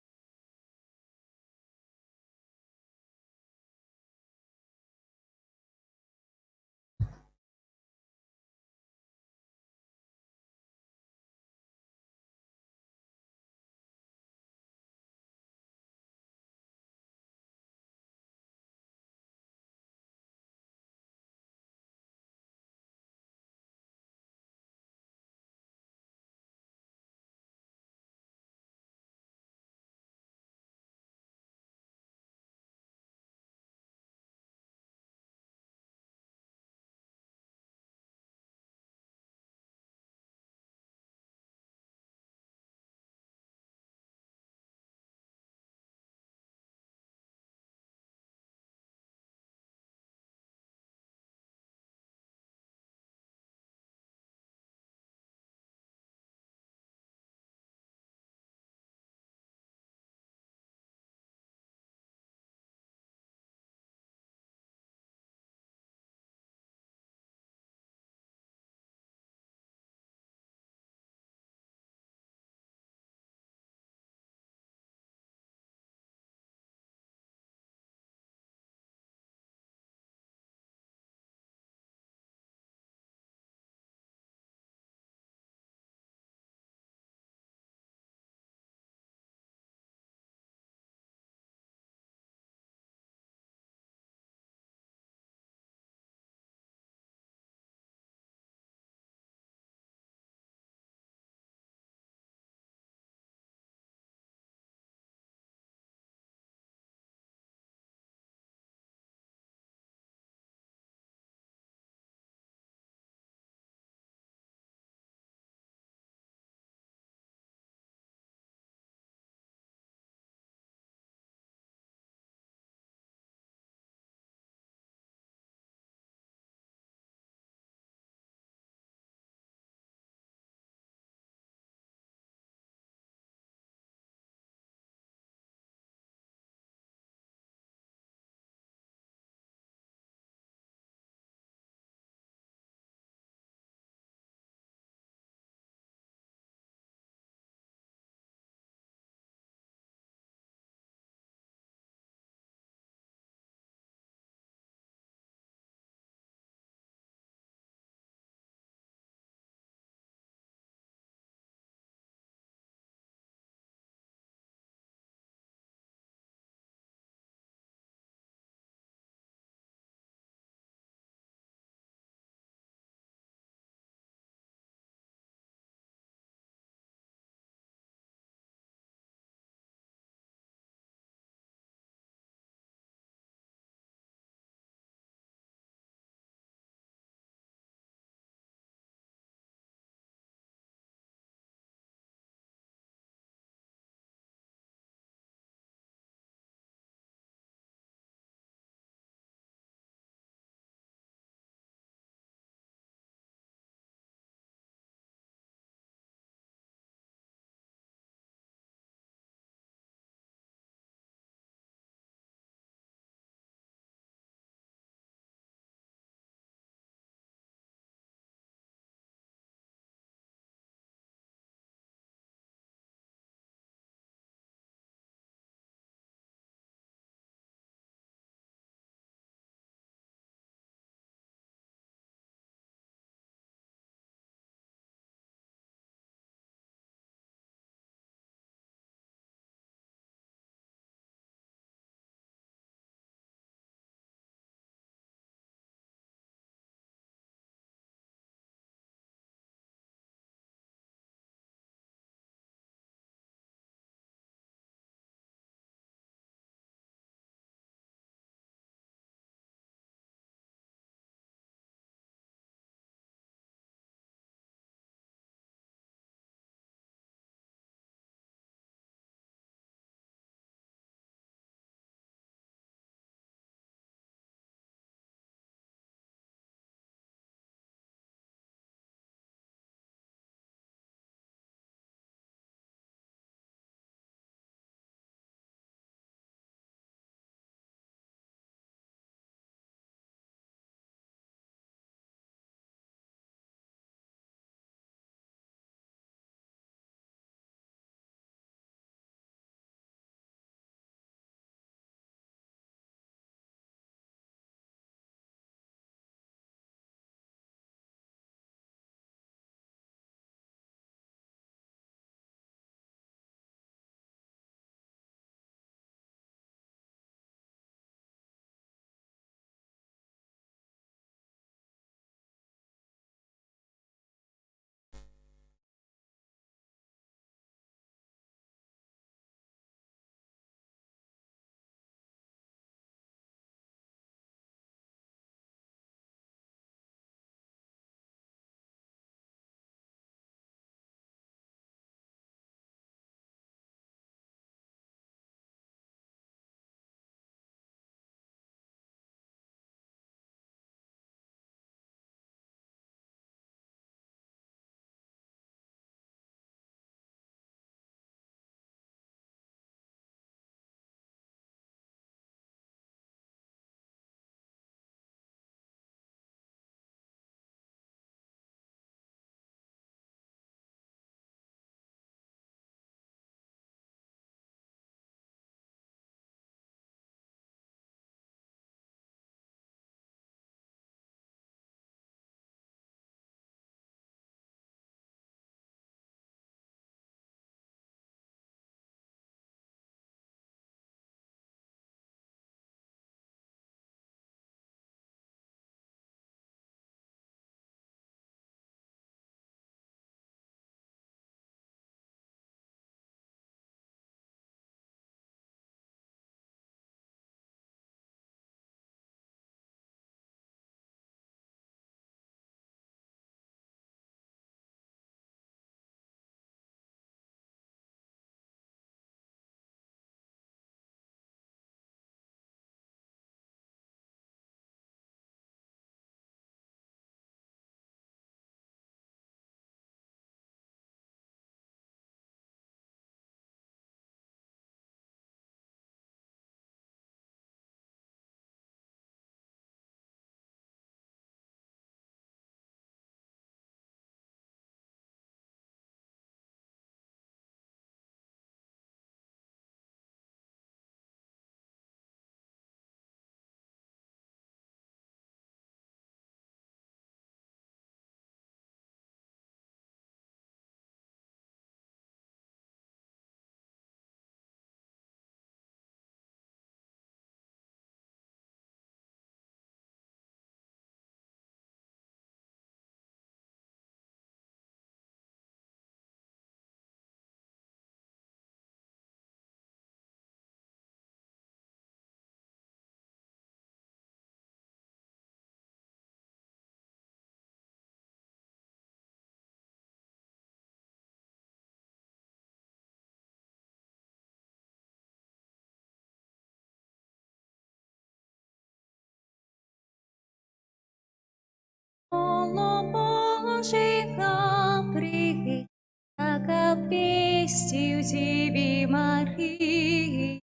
как вестью Деви Марии,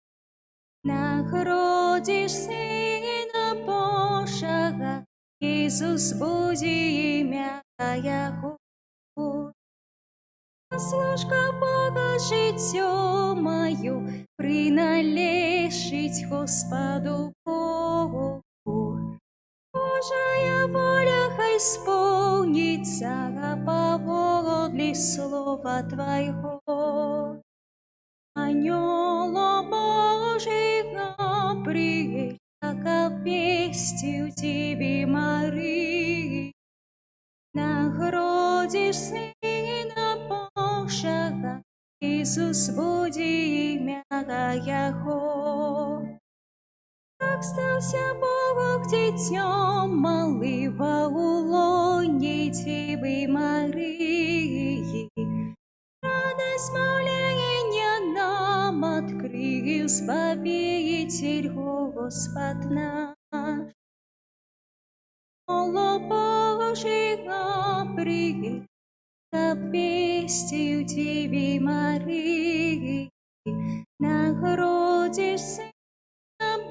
народишь Сына Божьего, Иисус буди имя Его. Служка Бога життю мою, приналежить Господу Богу. Божая воля хай исполнится по воле слова Твоего. Анёла Божьего приедь, как вестью Деви Марии, наградишь Сына Божьего, Иисус буди имя Его. Так стався Бог дитям малива у лоні Деви Марии. Радость моления нам открыл Избавитель Господь наш. Моло Божьего приедь, как вестью Деви Марии, наградишь Сына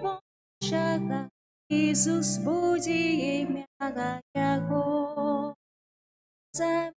Божьего, Иисус буди имя Его. За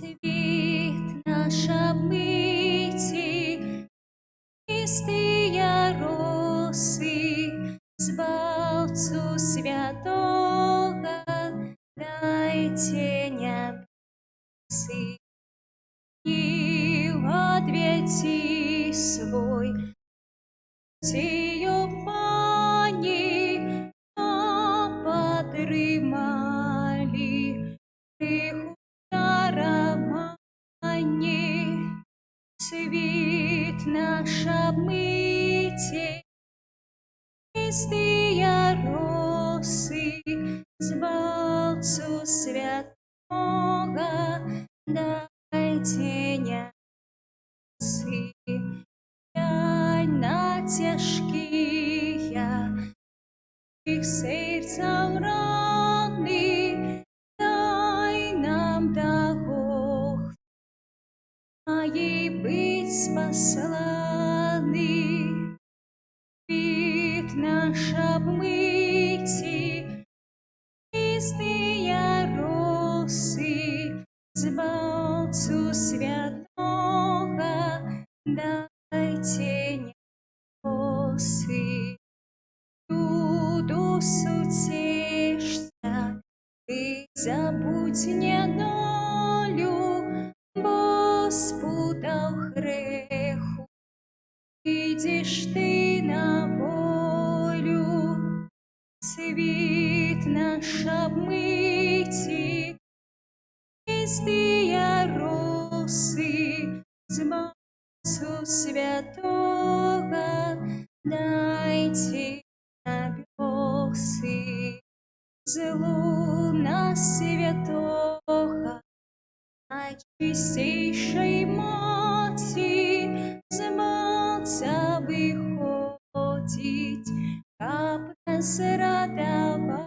Світ наша миті, чистия роси, Збавцу святого, дайте небесы. И в ответе свой, сию пани, подрымали греху дарование. Світ наш обмыте, чистия росы, Збавцу святого, дайте несы. Глянь на тяжкие их сердцам раны, дай нам дорог и быть спасланы. Світ наш обмыти, чистые росы, Збавцу святого, дайте неси. Люду сутешься, ты забудь недолю, Господа в греху, идешь ты на волю. Світ наш обмыти, чистые росы, Збавцу святого, дайте небесы. Злу на святого, найчистейшей Мати, Збавца выходить, как нас радовать.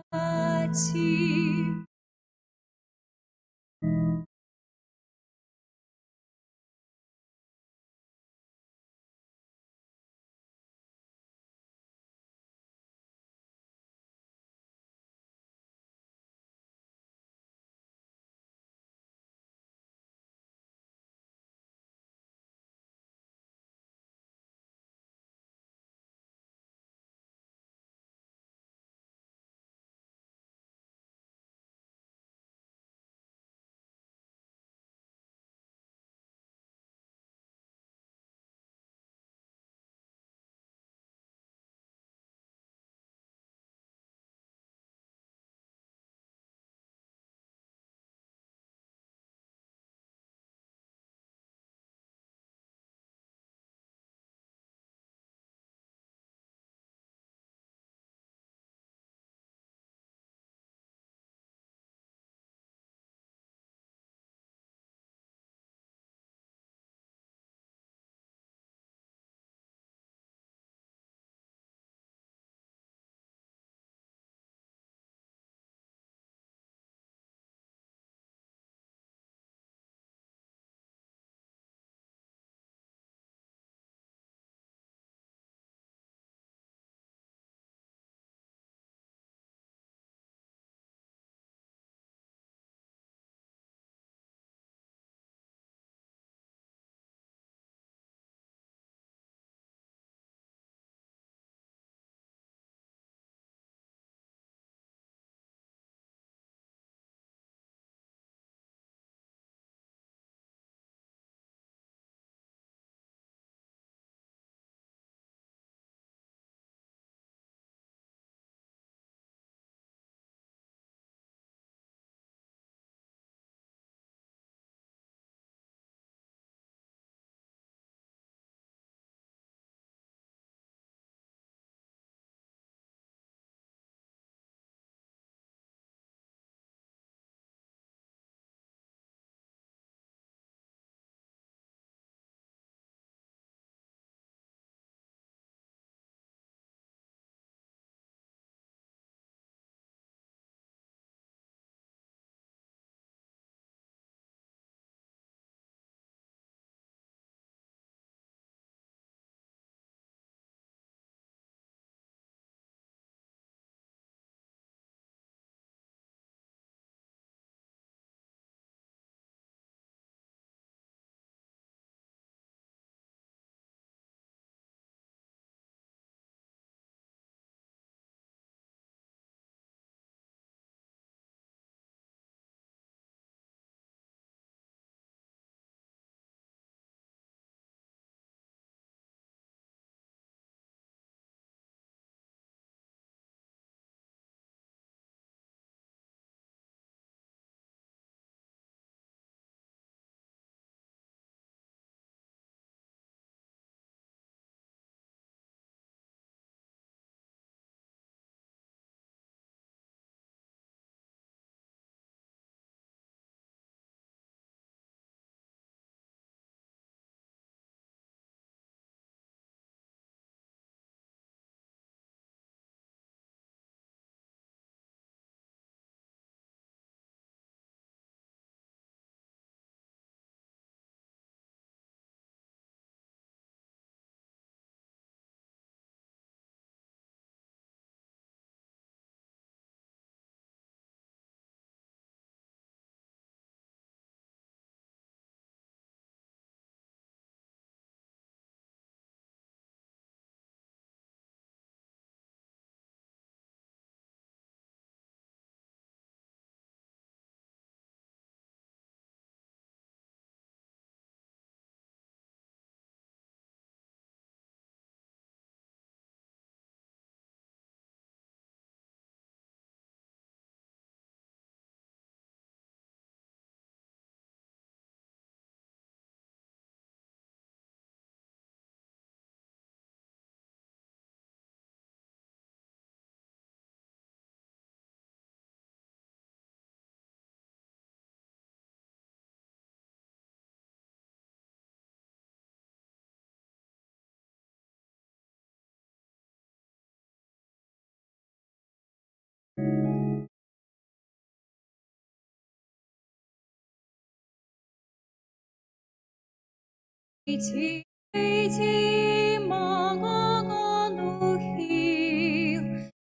Прийди, прийди, Манухил,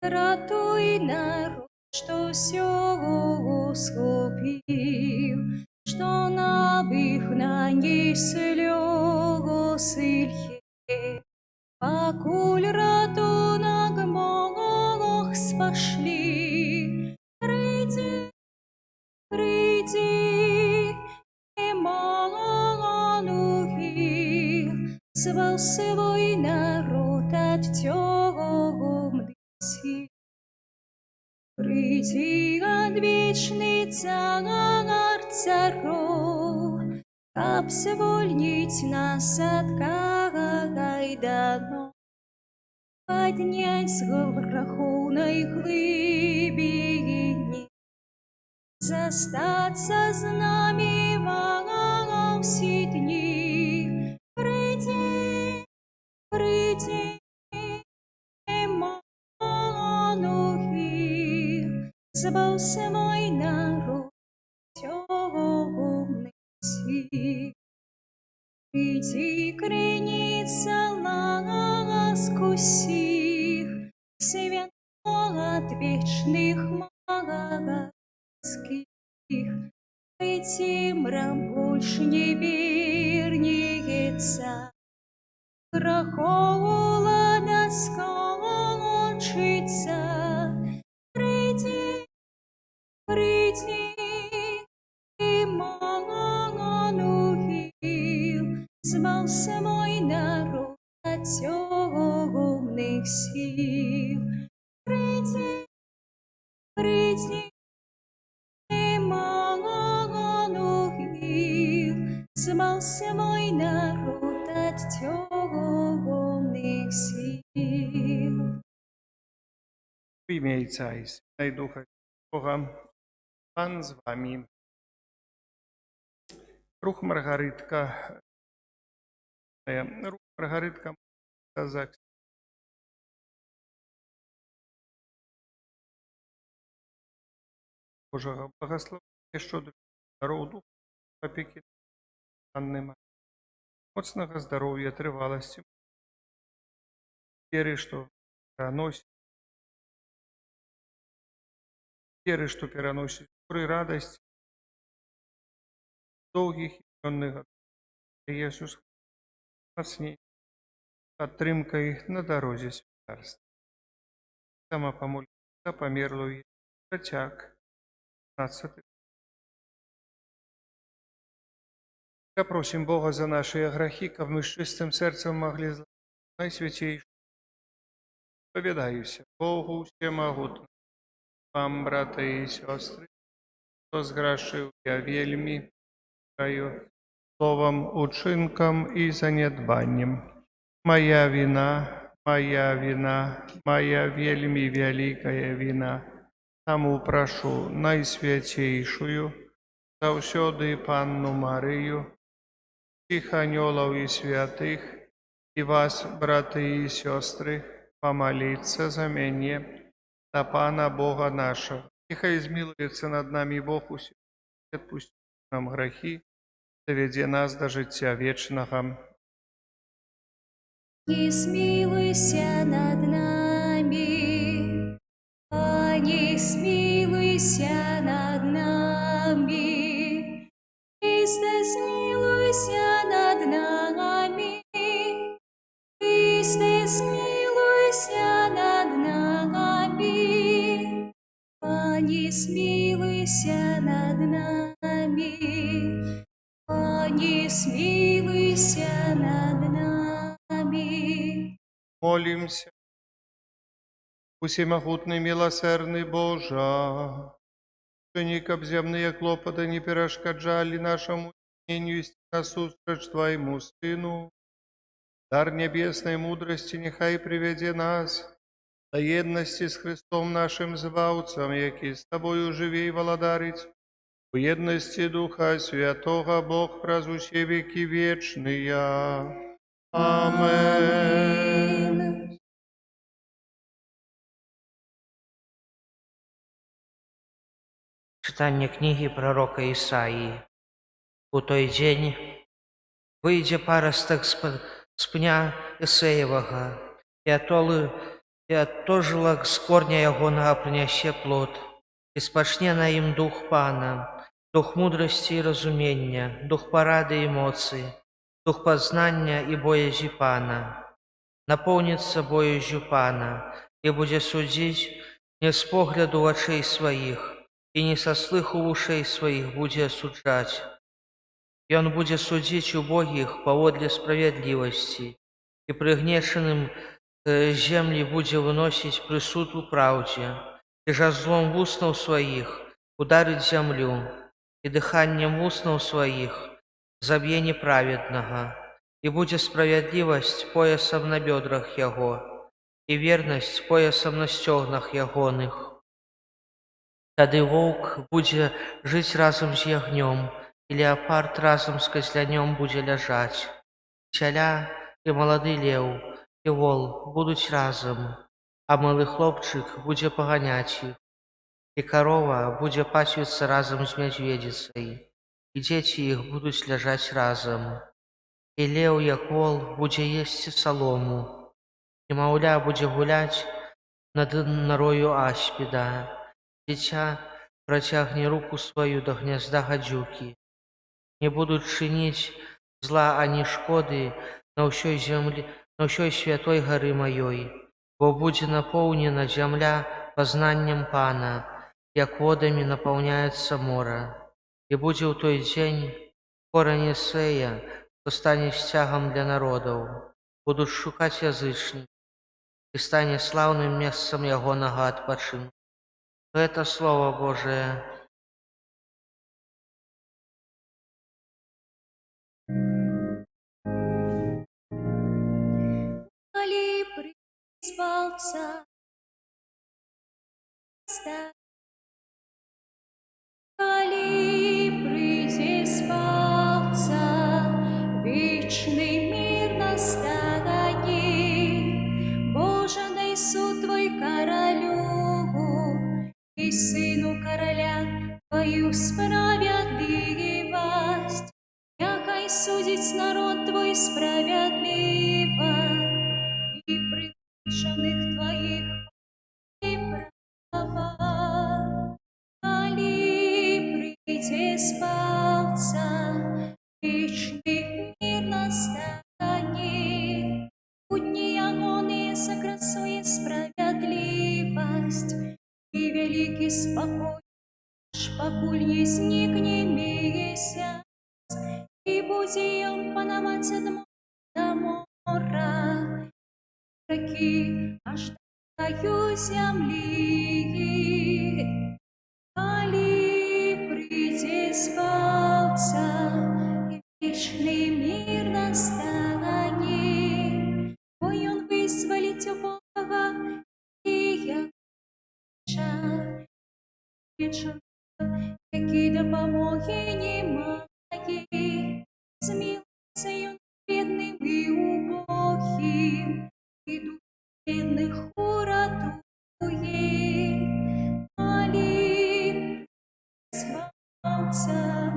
ратуй народ, что все схопил, что на вихнанні сльоз ільє. Покуль ратунок Бог спошли, приди, приди, Иммануил, звал свой народ от темных сил. Приди, отвечный царь царов, как свольнить нас от кайданов, поднять с греховной глыбини, застаться с нами во все дни. Приди, приди, Иммануил, звал мой народ темных сил. Приди, креница ласку сих, свет от вечных морских. Эти мрам больше не вернется, прохолода скончится. Приди, приди, Иммануил, звал мой народ от темных сил. Приди, приди, Иммануил, звал мой народ от темных сил. В ім'я Отця і Сина і Духа Святого. Пан з вами. Рух Маргаритка. Рух Маргаритка за Божого благословення, щодо народу, опіки Анни Марії. Моцного здоров'я, тривалості, віри, що переносить горе радости, долгих и длинных Иисус Христос, підтримкою на дорозі святарства. Сама помолиться померлую протяг 15. Просим Бога за наши грехи, как мы с чистым сердцем могли злать Найсвятейшего. Повидаюся Богу всемогутному, вам, брата и сестры, что сгрешил я вельми, словом, учинком и занедбанием. Моя вина, моя вельми великая вина. Тому прошу Найсвятейшую, завсёды Панну Марию, всех анёлов и святых, и вас, браты и сестры, помолиться за меня, на Пана Бога нашего. Нехай змилуется над нами Бог усіх, отпустит нам грехи, доведе нас до життя вечного. Не смилуйся над нами, не смилуйся над нами, Христе, смилуйся над нами, Христе, смилуйся над нами, не смилуйся над нами, не смилуйся над нами. Молимся. Всемогутный, милосердный Боже, что никак земные клопоты не перешкоджали нашему мнению истинно насустрач Твоему Сыну. Дар небесной мудрости нехай приведе нас до едности с Христом нашим Збавцем, який с Тобою живей владарить, в едности Духа Святого Бог празуще веки вечные. Аминь. Читання книги пророка Ісаї. У той день Выйдзе парастак з пня Ісеевага, і атожылак з корня ягонага прынясе плод, і спачне на ім дух Пана, дух мудрасці і разумення, дух парады і моцы, дух пазнання і боязі Пана. Напоўніцца боязю Пана, і будзе судзіць не з погляду вачэй сваіх, і не са слыху вушэй сваіх будзе асуджаць. Ён будзе судзіць убогіх паводле справядлівасці, і прыгнечаным землі будзе выносіць прысуд у праўдзе, і жазлом вуснаў сваіх ударыць зямлю, і дыханнем вуснаў сваіх заб'е неправеднага, і будзе справядлівасць поясам на бёдрах яго, і вернасць поясам на сцёгнах ягоных. Тады воўк будзе жыць разам з ягнём, і леапард разам з казлянём будзе ляжаць. Цяля і малады леў, і вол будуць разам, а малы хлопчык будзе паганяць іх, і карова будзе пасвіцца разам з мядзведзіцай, і дзеці іх будуць ляжаць разам. І леў, як вол, будзе есці салому, і маўля будзе гуляць над нарою аспіда. Дзіця працягне руку сваю да гнязда гадзюкі. Не будуць чыніць зла ані шкоды на ўсёй зямлі, на ўсёй святой гары маёй, бо будзе напоўнена зямля пазнаннем Пана, як водамі напаўняецца мора. І будзе ў той дзень корань Ісея, што стане сцягам для народаў, будуць шукаць язычнікі, і стане слаўным месцам ягонага адпачынку. Гэта Слова Божае. Коли призвался, коли призвался, вечный мир настанет. Боже, дай суд Твой королю и сыну короля Твою справедливость, якой судить народ Твой справедливо, и пригрешенных Твоих и права. Коли преиспался, вечный мир настанет, будни ягоны за красу и справедливость, и великий спокой, покуль не зникне месяц, и буде он панамать до мора, реки аж до краю земли. Коли преиспался, и вечный мир настанет, ой, он вызволит убогого, и я які допомоги немає, змілиться й бідним і убогим, і дух бідних уратує. Коли спався,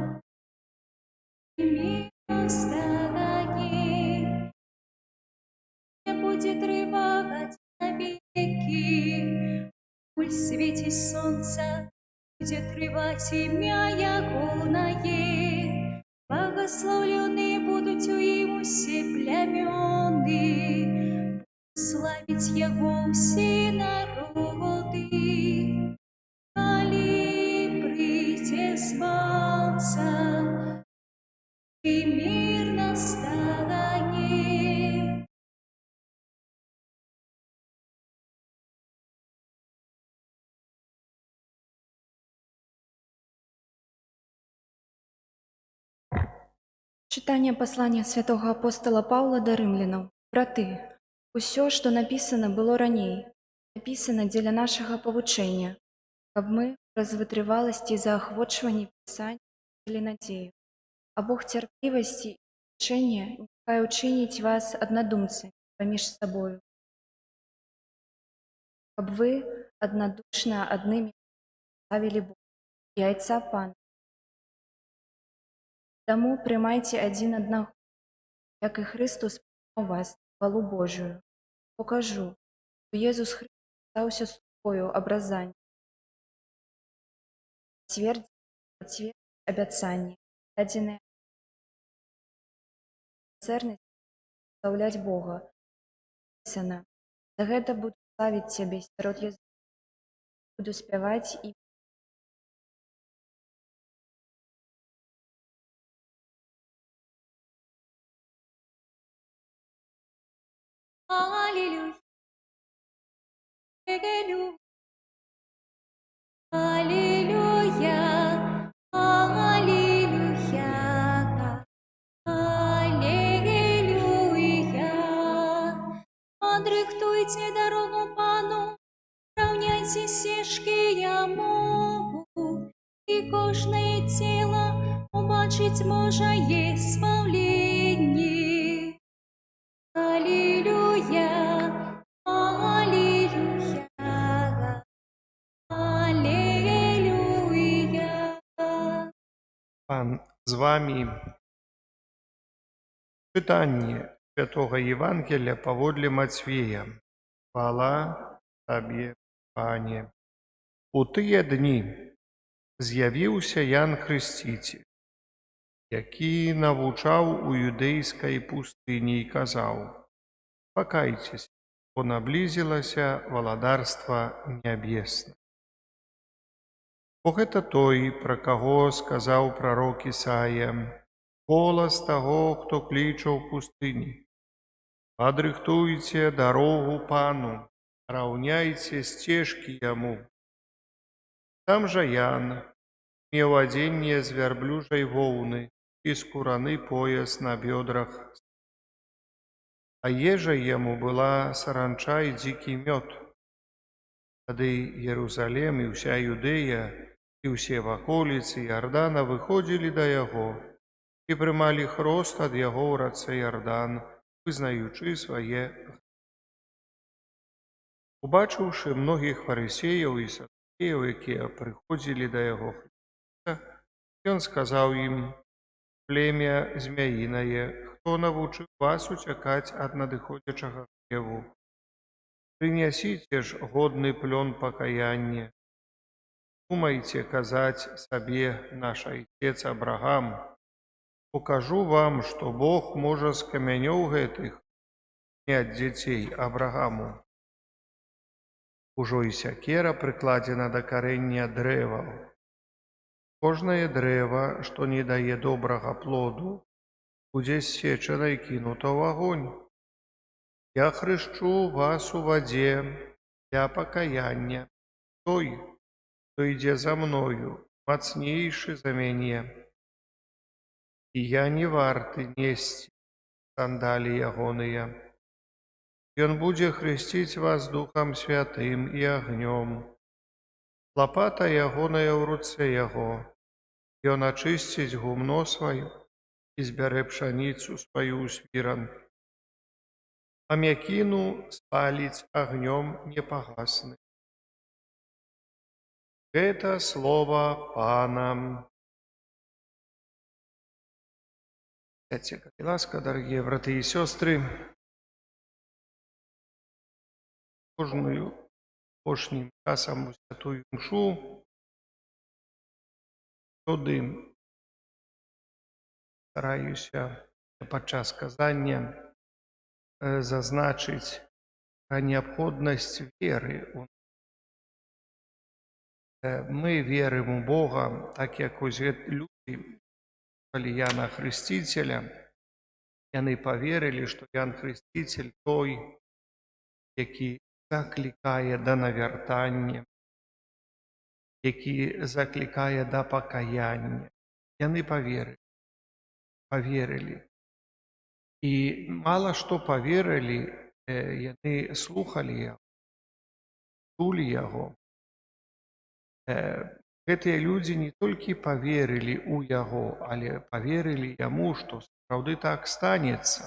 мир настанет, не будет тривогать навеки, коль свете солнца будет рвать имя ягоное, благословленные будут им все племены, славить его все народы. Коли преиспался, и мир настанет. Читання послання святого апостола Павла до римлянаў. Браты, усё, што напісана было раней, напісана дзеля нашага павучэння, каб мы праз вытрываласць і заахвочванне пісання мелі надзею. А Бог цярплівасці і павучэння няхай учыніць вас аднадумцамі паміж сабою, каб вы аднадушна аднымі славілі Бога і Айца Пана. Таму прымайце адзін аднаго, як і Христос прийняв вас на хвалу Божию. Покажу, що Єсус Христос стаўся слугою абразання, пацвердзіць абяцанне, дадзенае цэрнасць слаўляць Бога. Напісана: «За гэта буду славіць цябе сярод языкоў, буду спяваць і Аллилуйя, аллилуйя, аллилуйя, аллилуйя, аллилуйя. Подрыхтуйте дорогу Пану, равняйте стежки Яму, и кожное тело убачить Божие славление. Аллилуйя, аллилуйя, аллилуйя. Пан з вамі. Чытанне Святога Євангелія паводле Мацвея. Хвала табе, Пане. У тыя дні з'явіўся Ян Хрысціцель, які навучаў у юдэйскай пустыні і казаў: «Пакайцеся, бо наблізілася валадарства нябеснае». Бо гэта той, пра каго сказаў прарок Ісая: «Голас таго, хто кліча ў пустыні: падрыхтуйце дарогу Пану, раўняйце сцежкі Яму». Там жа Ян меў адзенне з вярблюжай воўны і скураны пояс на бёдрах, а ежай яму была саранча і дзікі мёд. Тады Ерусалем і ўся Юдэя і ўсе ваколіцы Ярдана выходзілі да яго і прымалі хрост ад яго ў рацэ Ярдан, вызнаючы свае грэхі. Убачыўшы многіх фарысеяў і садукеяў, якія прыходзілі да яго Хрыста, ён сказаў ім: «Племя змяінае, хто навучыў вас уцякаць ад надыходзячага гневу? Прынясіце ж годны плён пакаяння. Думайце казаць сабе: наш айцец Абрагам. Покажу вам, што Бог можа з камянёў гэтых зняць дзяцей Абрагаму. Ужо і сякера прыкладзена да карэння дрэваў. Кожнае дрэва, што не дае добрага плоду, будзе ссечана і кінута ў агонь. Я хрышчу вас у вадзе для пакаяння. Той, хто ідзе за мною, мацнейшы за мяне, і я не варты несці сандалі ягоныя. Ён будзе хрысціць вас Духам Святым і агнём. Лапата ягоная ў руцэ яго. Ён ачысціць гумно сваё і збярэ пшаніцу сваю ў свіран, а мякіну спаліць агнём непагасным». Гэта слова Пана. Сядьце, калі ласка, дарагія браты і сёстры. Кожную апошнім часам у святую імшу заўсёды стараюся падчас казання зазначыць пра неабходнасць веры. Мы верым у Бога, так як вось гэты людзі, калі Яна Хрысціцеля, яны паверылі, што Ян Хрысціцель той, які заклікае да навяртання, які заклікае да пакаяння. Яны паверылі. І мала што паверылі, яны слухалі яго, чулі яго. Гэтыя людзі не толькі паверылі ў яго, але паверылі яму, што сапраўды так станецца.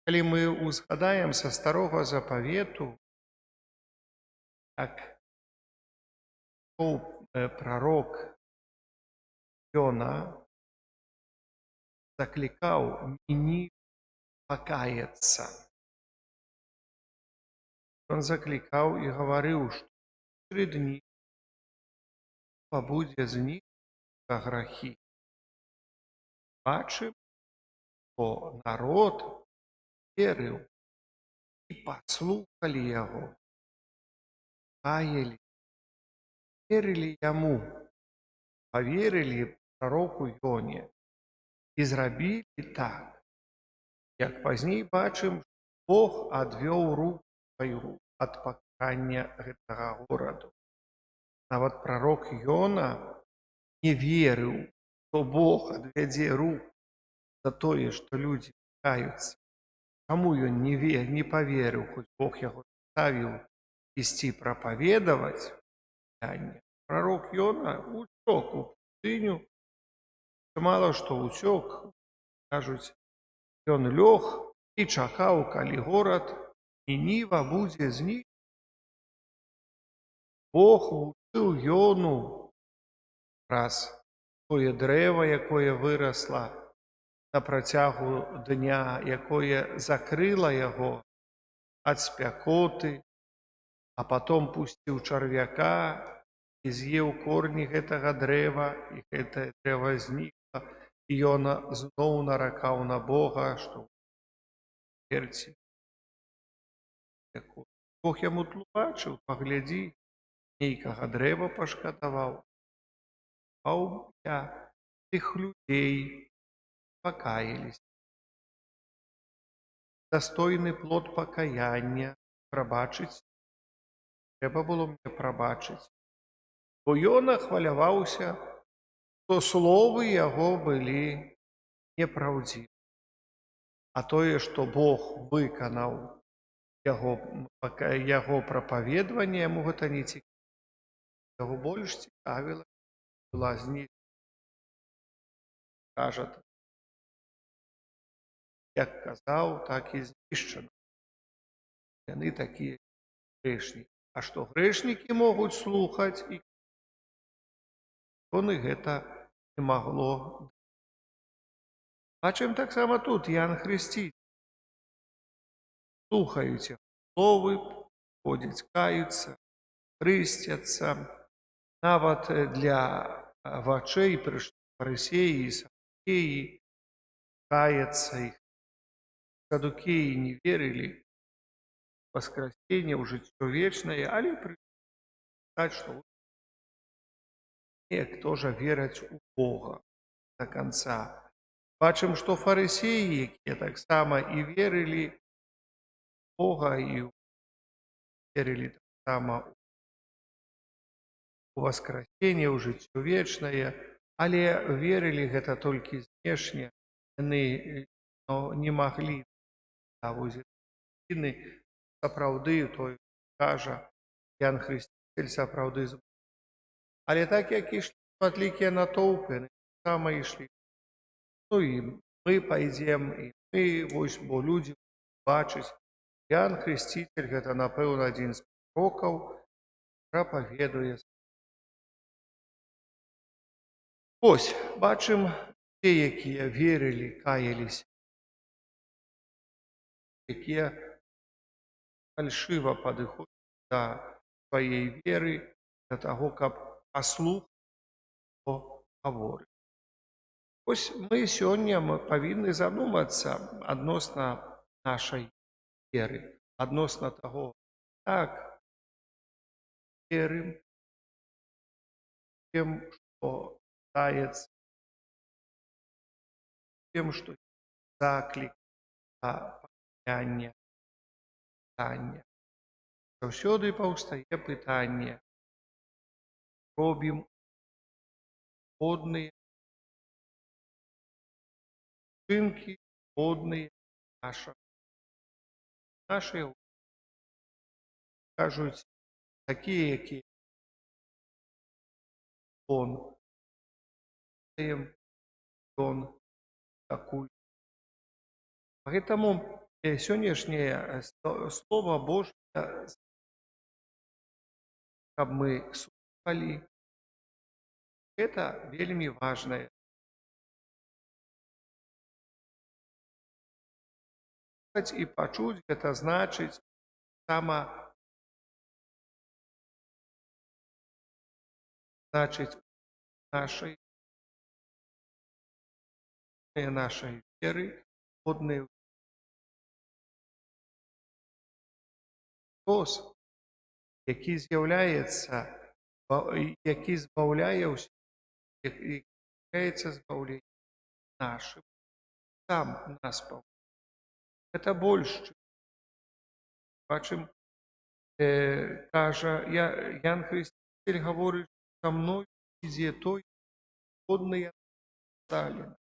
Калі мы узгадаем са старога запавету, так быў прарок Ёна, закликал Ниниву покаяться. Он закликал и говорил, что 4 дни побудет знить за грехи. Бачим, что народ верил и послухали его, каяли, верили ему, поверили пророку Йоне и зрабили так. Як пазней бачым, Бог адвёў руку сваю ад пакарання гэтага гораду. Нават пророк Йона не верыў, што Бог адвядзе руку за тое, што людзі каюцца. Чаму ён не поверыў, хоць Бог яго ставіў ісці прапаведаваць пакаянне? Пророк Йона уцёк у пустыню, мала што уцёк, кажуць, ён лёг і чакаў, калі горад Нінава будзе знішчаны. Бог вучыў Йону праз тое дрэва, якое вырасла на працягу дня, якое закрыла яго ад спякоты, а потом пусціў чарвяка і з'еў корні гэтага дрэва, і гэтае дрэва знікла, і Йона зноў наракаў на Бога, што смерці. Бог яму тлумачыў, паглядзі, нейкага дрэва пашкадаваў, а я тых людзей пакаяліся. Дастойны плод пакаяння прабачыць, трэба было мне прабачыць. Бо Йона хваляваўся, што словы яго былі непраўдзівы. А тое, што Бог выканаў яго прапаведаванне, яму гэта не цікава. Яго больш цікавіла была знішчана. Кажа, як казаў, так і знішчана. Яны такія грэшнікі. А што грэшнікі могуць слухаць, і Йоны гэта не магло. Бачым таксама тут Ян Хрысціцель. Слухаюць яго словы, ходзяць, каюцца, хрысцяцца. Нават для вачэй прыйшлі фарысеі і садукеі, каяцца іх. Садукеі не верылі в воскресенье, ў жыццё вечнае, але прыйшлі, што тоже вераць у Бога до конца. Бачым, што фарысеі, якія таксама і верылі в Бога, і верылі таксама у воскресенье, ў жыццё вечнае, але верылі гэта толькі знешне, яны не маглі сапраўды, той кажа, Ян Хрысціцель сапраўды з Богом. Але так, як ішлі шматлікія натоўпы, таксама ішлі. Ну і мы пайдзем, і мы, вось, бо людзі бачаць, Ян Хрысціцель гэта, напэўна, адзін з пророкаў, прапаведуе. Вось, бачым, те, якія верылі, каяліся, якія фальшыва падыходзяць да сваёй веры, да таго, каб паслухаць, што гаворыць. Вось мы сёння павінны задумацца адносна нашай веры, адносна таго, так, верым тем, што каяцца, тем, што заклік да пакаяння, пытання. Заўсёды паўстае пытанне, робім годныя чынкі, годныя нашыя, кажуць, такія, якія ён такую. Поэтому сённяшняе Слова Божье, каб мы слухалі, это вельмі важнае. і пачуць гэта значыць нашай веры, годныя Христос, які з'яўляецца, які збаўляе ўсіх, які з'яўляецца збаўленнем нашым, сам нас паўняе. Гэта больш, чым бачым, кажа Ян Хрысцівель гаворыць, са мною ідзе той, годны я сталі.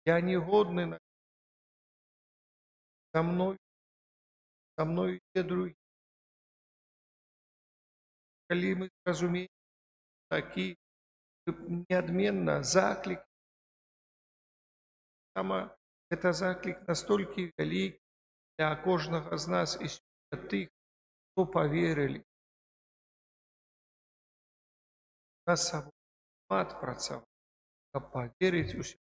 Я не годны, са мною ідзе другі. Калі мы зразумеем такі неадменна заклік, гэта заклік настолькі вялікі для кожнага з нас і для тых, хто паверылі. Нас сабой шмат працаваць, каб паверыць у Ісуса.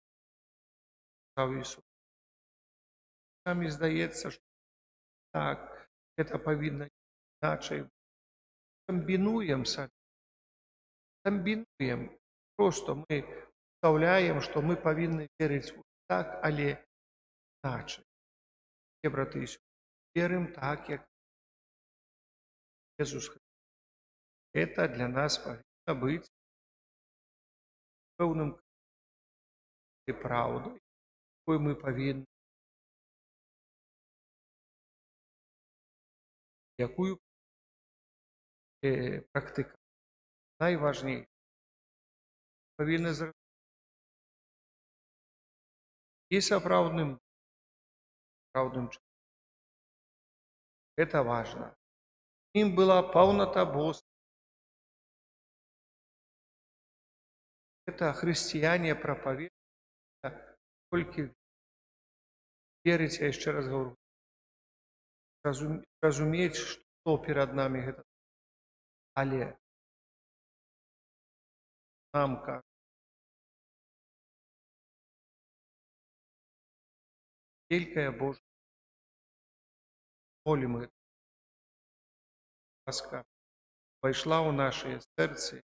Нам здаецца, што так, гэта павінна іначай. Камбінуем сабе. Камбінуем. Просто мы уяўляем, што мы павінны верыць так, але іначай. Браты і сёстры, верым так, як Jesús Христос. Гэта для нас павінна быць пэўным праўдай, якой мы павінны, якую практыкаваць. Найважнейшае, павінны зразумець, і сапраўдным чынам. Гэта важна. Ім была паўната Божа. Гэта хрысціяне прапаведуюць толькі верыць, я яшчэ раз гавару, разумець, што перад намі гэта. Але нам кажа, великая Божа, молім гэта, ласка пайшла ў нашыя сэрцы,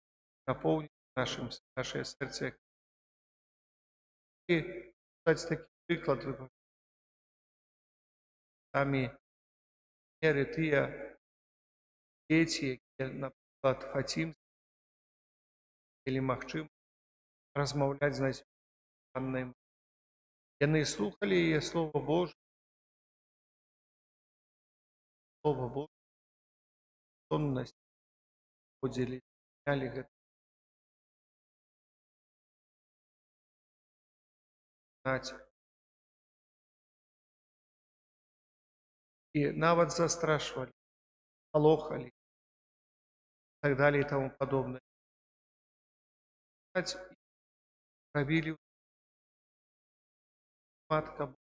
напоўніць нашае сэрцы. І даць такі прыклад, вы самі меры тыя дзеці, якія, напрыклад, хацім, калі магчыма, размаўляць з Аннай. Яны слухалі яе Слова Божае, тоннасць подзелі, знялі гэта. І нават застрашвалі, палохалі, і так далее і тому падобнае. Рабілі Матка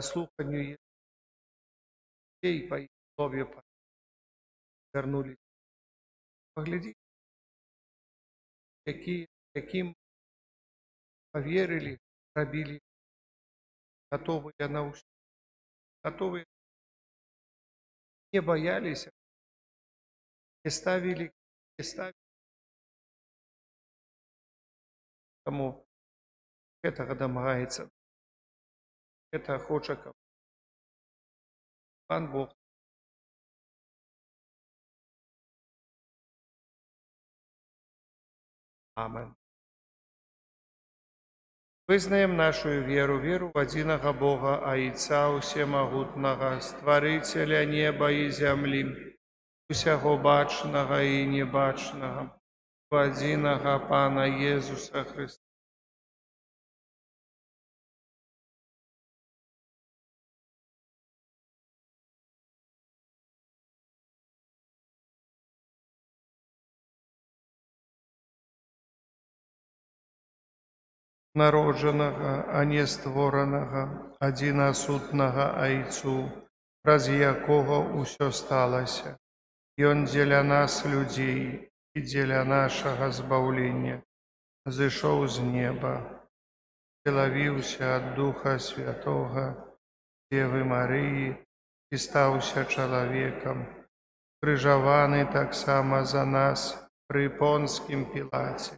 слуханню дзяцей па іх слове вярнуліся. Паглядзіце, якім паверылі, рабілі, гатовыя на ўсё, гатовыя, не баяліся, не ставілі. Таму гэтага дамагаецца, гэта хоча, каб Пан Бог. Амен. Вызнаем нашу веру в адзінага Бога, Айца Усемагутнага, Стварыцеля неба і зямлі, усяго бачнага і небачнага, в адзінага Пана Езуса Христа. Народжанага, а не створанага, адзінасутнага Айцу, праз якога ўсё сталася. Ён дзеля нас, людзей, і дзеля нашага збаўлення зышоў з неба, з'явіўся ад Духа Святога, Девы Марыі і стаўся чалавекам, крыжаваны таксама за нас пры Понскім Пілаце,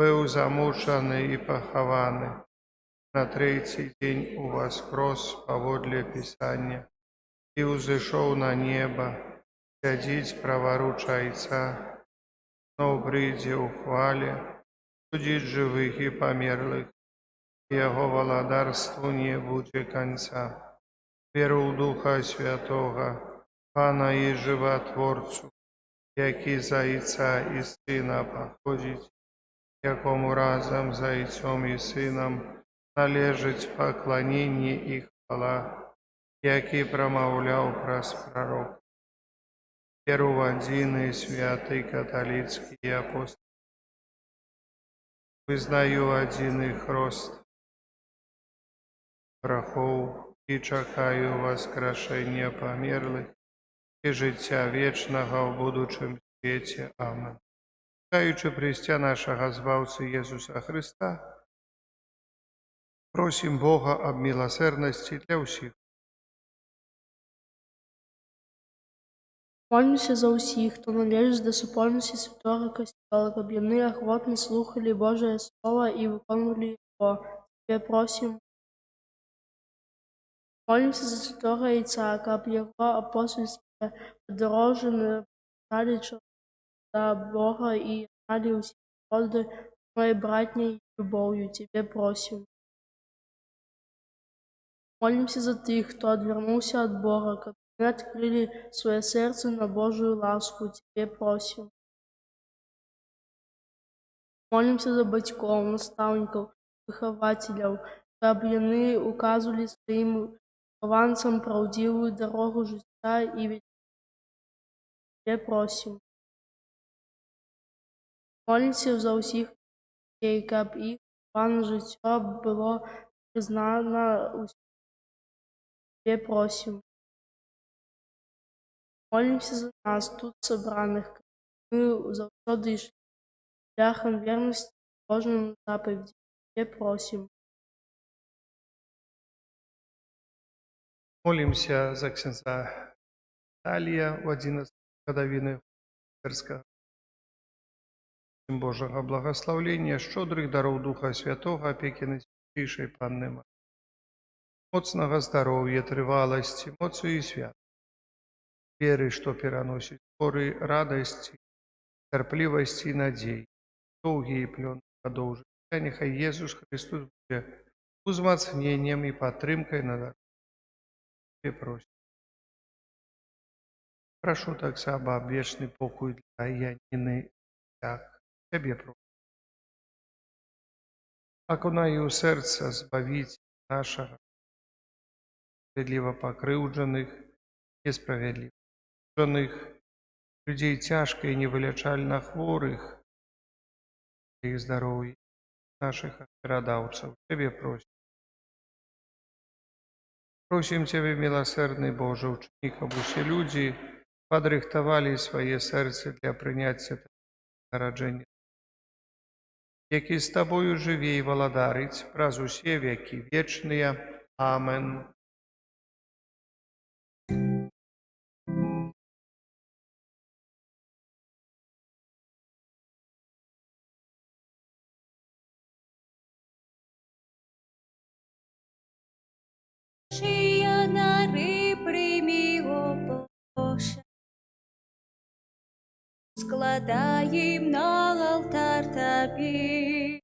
быў замучаны і пахаваны, на трэці дзень уваскрос паводле Пісання і ўзышоў на неба, сядзіць праваруч Айца, зноў прыйдзе ў хвале, судзіць жывых і памерлых, яго валадарству не будзе канца. Веру ў Духа Святога, Пана і Жыватворцу, які з Айца і Сына паходзіць, якому разам з Айцом і Сынам належыць пакланенне і хвала, які прамаўляў праз прарока. Веру в адзіны святы каталіцкі і апостольскі. Вызнаю адзіны хрост грахоў і чакаю васкрашэння памерлых і жыцця вечнага ў будучым свеце. Амен. Чакаючы прыйсця нашага Збаўцы Езуса Хрыста, просім Бога аб міласэрнасці для ўсіх. Молімся за ўсіх, хто належыць да супольнасці святога касцёла, каб яны ахвотна слухалі Божае Слова і выконвалі яго. Цябе просім. Молімся за святога Айца, каб яго апостольскае падарожжа напісалі чалавека да Бога і ядналі ўсе народы адной братняй любоўю. Цябе просім. Молімся за тых, хто адвярнуўся ад Бога, каб яны адкрылі свае сэрцы на Божую ласку. Цябе просім. Молімся за бацькоў, настаўнікаў, выхавацеляў, каб яны указвалі сваім выхаванцам праўдзівую дарогу жыцця і вечнага. Цябе просім. Молімся за ўсіх людзей, каб іх план жыцця было прызнана ўсім. Цябе просім. Молімся за нас, тут сабраных, каб мы заўсёды ішлі шляхам вернасці Божым запаведзям. Цябе просім. Молімся за ксяндза Віталія ў 11 гадавіны монастырскага. Просім Божага благаслаўлення, шчодрых дароў Духа Святога, апекі Найсвяцейшай Панны Марыі, моцнага здароўя, трываласці, моцу і свят, веры, што пераносіць горы, радасці, цярплівасці і надзей, доўгі і плён гадоў жыцця. Няхай Езус Христос будзе узмацненнем і падтрымкай на дарозе. Цябе просім. Прашу таксама аб вечны покой для Яніны Як. Цябе просім. Акунай у сэрца збавіць нашага справядліва пакрыўджаных, несправядліва пакрыўджаных, людзей цяжка і невылячальна хворых, іх здароўя, нашых ахвярадаўцаў. Цябе просім. Просім Цябе, міласэрны Божа, учыні, каб усе людзі падрыхтавалі свае сэрцы для прыняцця нараджэння, які з Табою жыве і валадарыць праз усе векі вечныя. Амен. Чия дари приймі, о Боже, складаєм на алтар Тобі.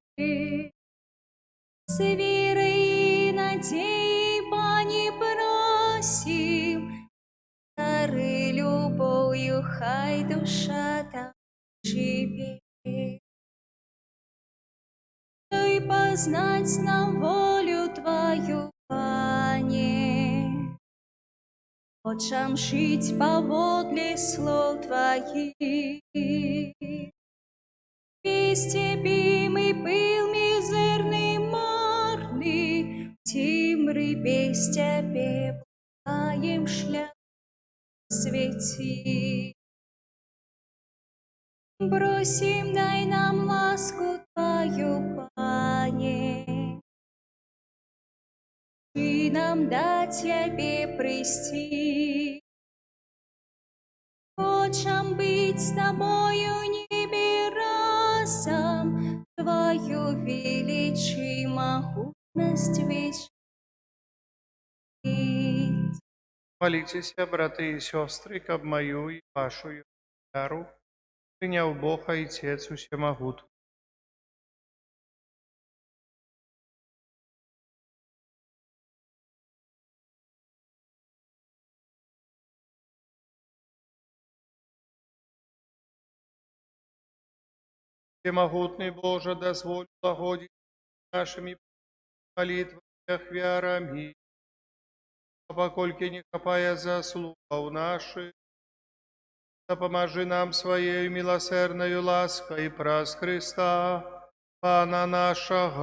З віри і надії, Пані, просім, дари любов'ю, хай душа та живе. Дай познать нам волю Твою, Пане, очам жить поводле слов Твоих. Без Тебе мы был мизерный, марный, темры без Тебе блукаем шлях свети. Просим, дай нам ласку Твою, Пане, Памажы нам да Цябе прыйсці. Хочам быць з Табою небе разам, Твою величи могутность вечить. Молитеся, браты и сестры, каб мою и вашу вяру принял Бог Отец Всемогутный. Всемогутный Боже, дозволь благодеть нашими молитвами верами, а покольки не хапая заслугов наших, да поможи нам Своей милосердною лаской праз Христа, Пана нашего.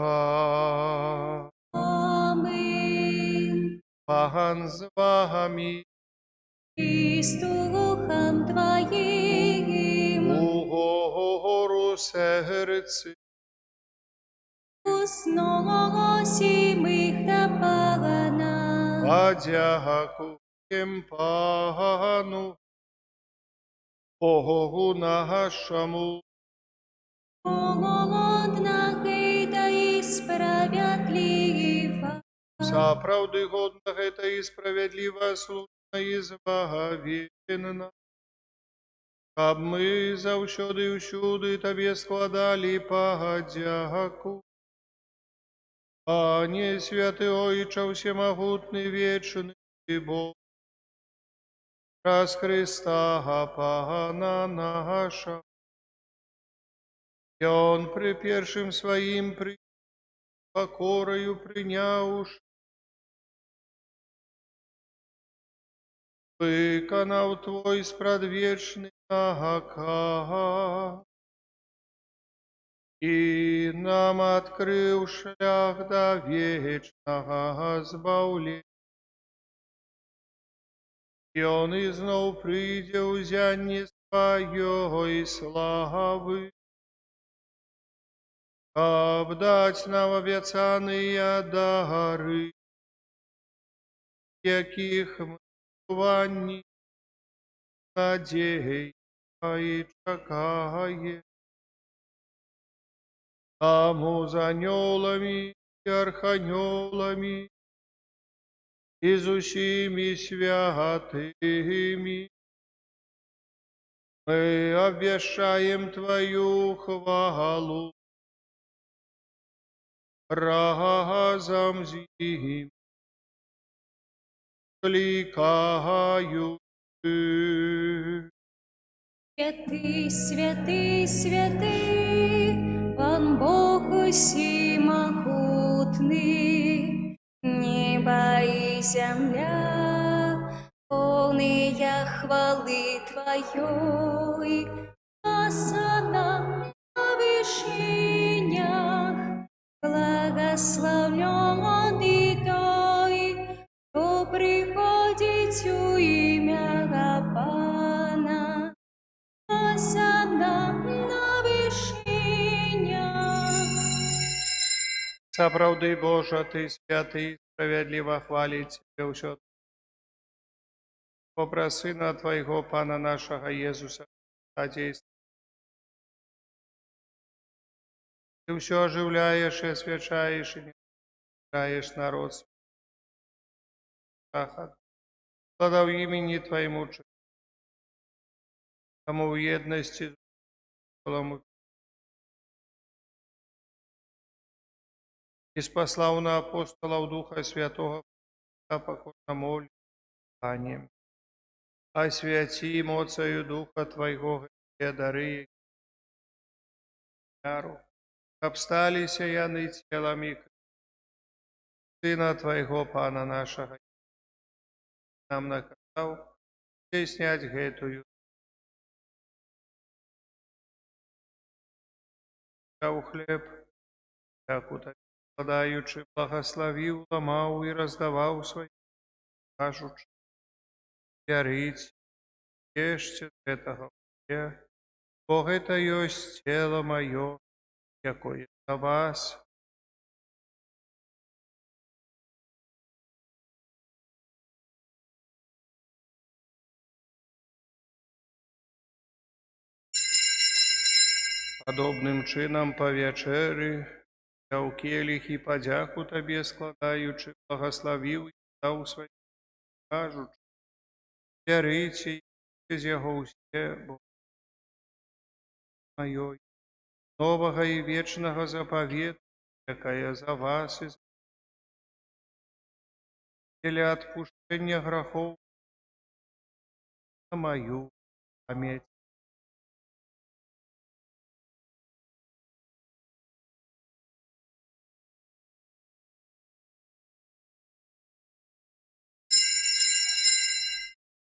Аминь. Пан з вами, И с Духом Твоим у гору сердце, усносим их до Пана. подякуем Пану, Богу нашему, Голодных и справедливо. за правды годных это и справедливо слушно и збавенно. Каб мы завсёды и всюды Тебе складали подяку. Пане святый Ойче всемогутный вечный Бог, раз Христа Пана наша, и Он при первым Своим покорою приняуш, виконав Твой спрадвечный наказ, и нам открыл шлях до вечного збавления. И Он изнов придя узянне Своей славы, каб дать нам обещанные дары, яких мы ванні надея и чекає. Тому з аньолами и арханьолами и з усіми святыми мы обвещаем Твою хвалу разом с ним, кликаю. Святый, святый, святый, Пан Бог всемогутный, небо и земля, полные хвалы Твоей, осада на вышинях, благословлен и той, кто приходит у имя Пана. Осада на вышинях. Соправды, Боже, Ты святый, справедливо хвалить Тебе все. Попра Сына Твоего, Пана нашего Иисуса, содействуй. Ты все оживляешь и освещаешь, и не оживляешь народ. Слава в имени Твоему, тому в едности, и спаслав на апостолов Духа Святого, покорно молим, Пане. Освяти моцею Духа Твоего, и дары яру. Обсталися яны телами Сына Твоего, Пана нашего, нам наказал снять гэтую. Взяв хлеб, яку так складаючи, благословив, ламав і роздавав своїм, кажучи, ярить, ешьте этого мне, бо это есть тело мое, якое за вас Падобным чынам па вячэры я ў келіх і падзяку табе складаючы, благаславіў і даў сваім, кажучы: бярыце і піце з яго ўсе, бо маёй новага і вечнага запавету, якая за вас і дзеля адпушчэння грахоў на маю памяць.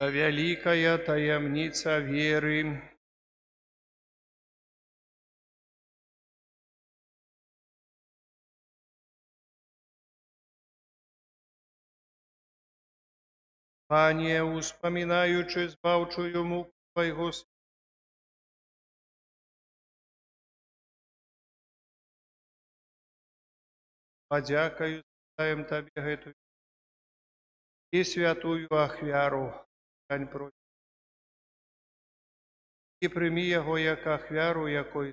Вялікая таямніца веры. Пане, успамінаючы збаўчую муку Твайго Сына, падзякаю складаем Табе гэтую і святую ахвяру, стань проці, і прымі яго як ахвяру, якой,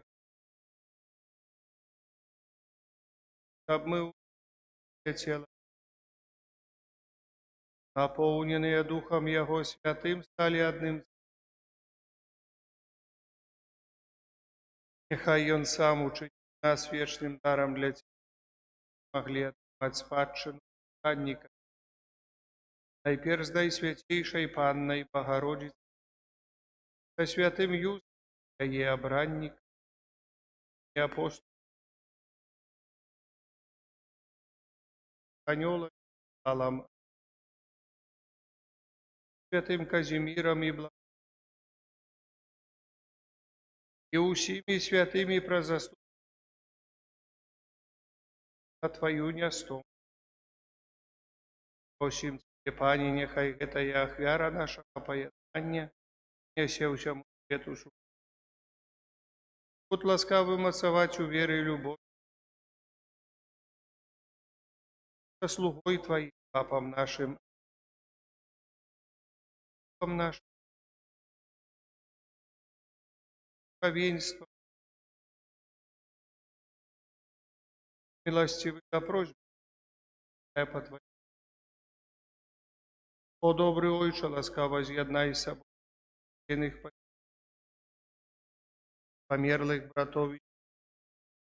каб мы ў цела, напоўненыя Духам Яго Святым, сталі адным. Няхай Ён сам учыніць нас вечным дарам для Цябе, маглі атрымаць спадчыну каханніка, найперш з Найсвяцейшай Паннай Багародзіцы, са святым Юстам, яе абраннікам і апостолам, анёлам і ангелам, святым Казімірам і і ўсімі святымі праз заступніцтва на Тваю нястомнасць. Просім Цябе, Пане, няхай гэтая ахвяра нашага паяднання нясе ўсяму свету суд. Будь ласкавы мацаваць у веры і любові са слугой Тваім, папам нашым, духавенствам, милостивый до просьбы, по Твоей. О, добрый Ойче, ласкаво з'єднай з собою іних померлих братов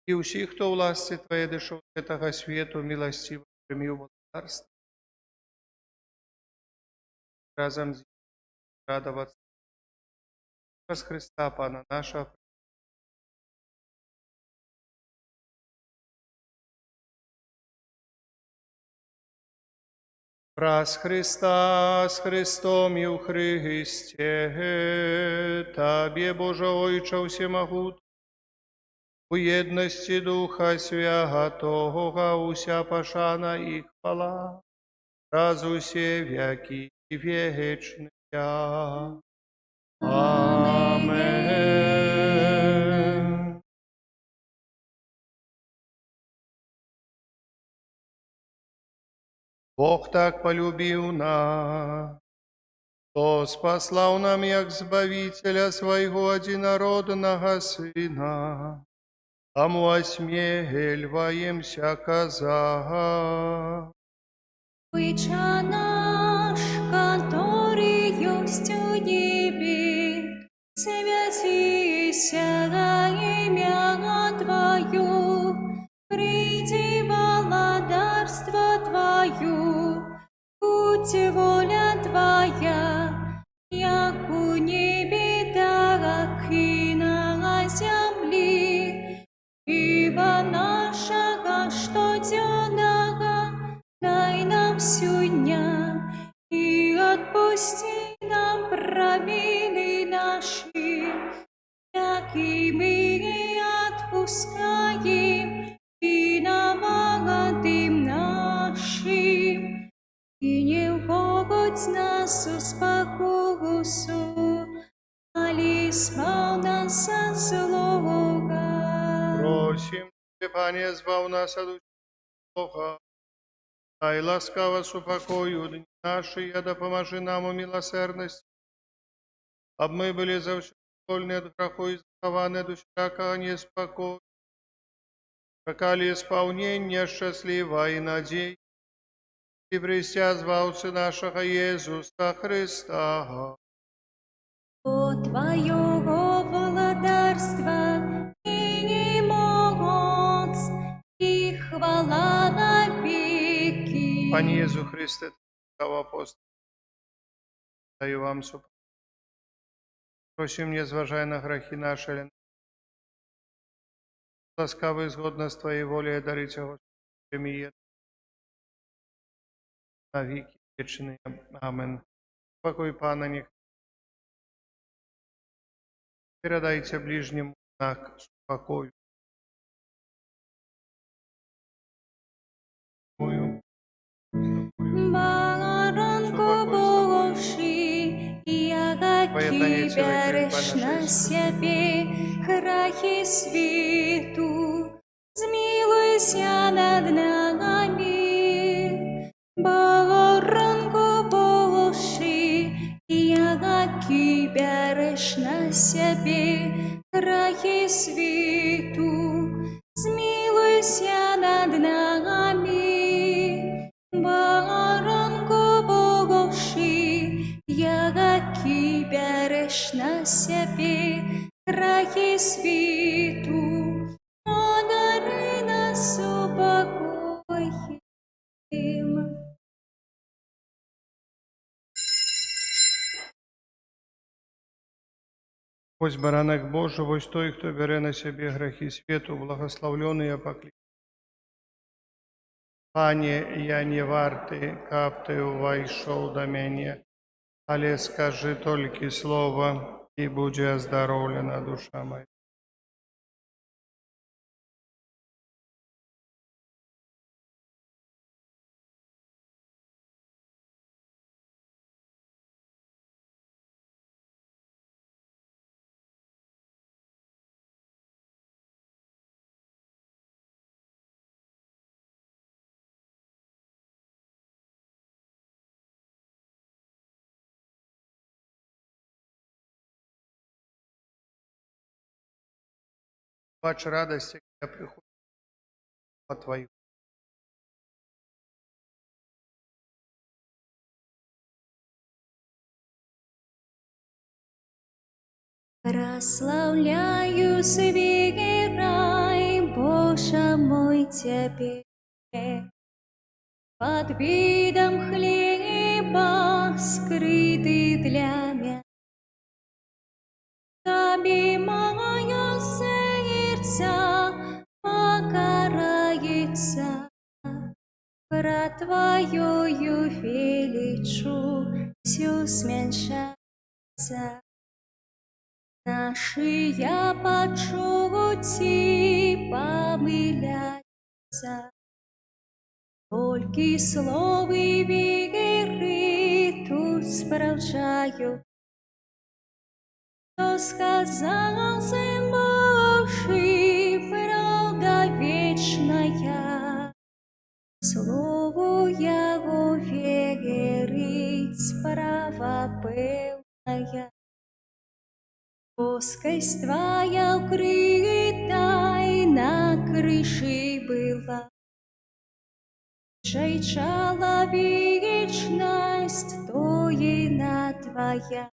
і усіх, хто у ласці Твоєї дійшов з цього світу, милостиво прийми в царство. Разом з радоваться через Христа, Пана нашого. Раз Христа с Христом и у Христе, Табе, Боже Ойче всемогут, у єдності Духа Святого, уся пошана и хвала, раз усе веки вечные. Аминь. Бог так полюбил нас, что спаслал нам, як Збавителя Своего одинородного Сына, кому осмеливаемся казать. Отче наш, который есть у небе, святися имя Твое, приди благодарство Твое, будь воля Твоя, як у небе, так и на земле. Хлеба нашего штоденного дай нам сегодня, и отпусти нам провины наши, как и мы отпускаем виноватым нашим. И не вводь нас в спокусу, али избав нас от злого. Просим Тебя, Пане, избав нас от злого. Дай ласкаво с упокою дни наши, да поможи нам у милосердности, об мы были за все вольны ад граху і захаваны ад усякага неспакою. Чакалі спаўнення шчасліва і надзей, і прыйсця зваўцы нашага Езуса Христа. О Твоего владарства и моц, и хвала навеки. Пане Єзу Христе, Твого апостола, даю вам супротив. Просим, не зважай на грахи наши, але ласкавый згодно з Твоей волей дарить його мир на віки вічні. Амен. Спокой Пана нехай. Передайте ближнему знак спокою. Баранко Божий, яка Поєднання цілих береш гріх, на Пане себе грахи світу, змилуйся над нами. Баранко Божий, яка береш на себе грахи світу, змилуйся над нами. Баранко Божий, який береш на себе грахи світу, одари нас упокоїм. Ось баранок Божий, ось той, хто бере на себе грехи світу, благословлений і покликаний. Пане, я не вартий, каб ти увайшов до мене, але скажи тільки слово, і буде оздоровлена душа моя. Плач радости, когда приходит по Твоих. Прославляю свирай, Боже мой, Тебе. Под видом хлеба, скрытый для меня. Тебе мое сердце покарается, про Твою величу все сменшается. Наши я почути помиляются, только словы веры тут справжаю. Что сказал Сын Божий, правда вечная, слову Его верить право полная. Плоскость Твоя укрытой на крыше была, Шейчала вечность Тоина Твоя,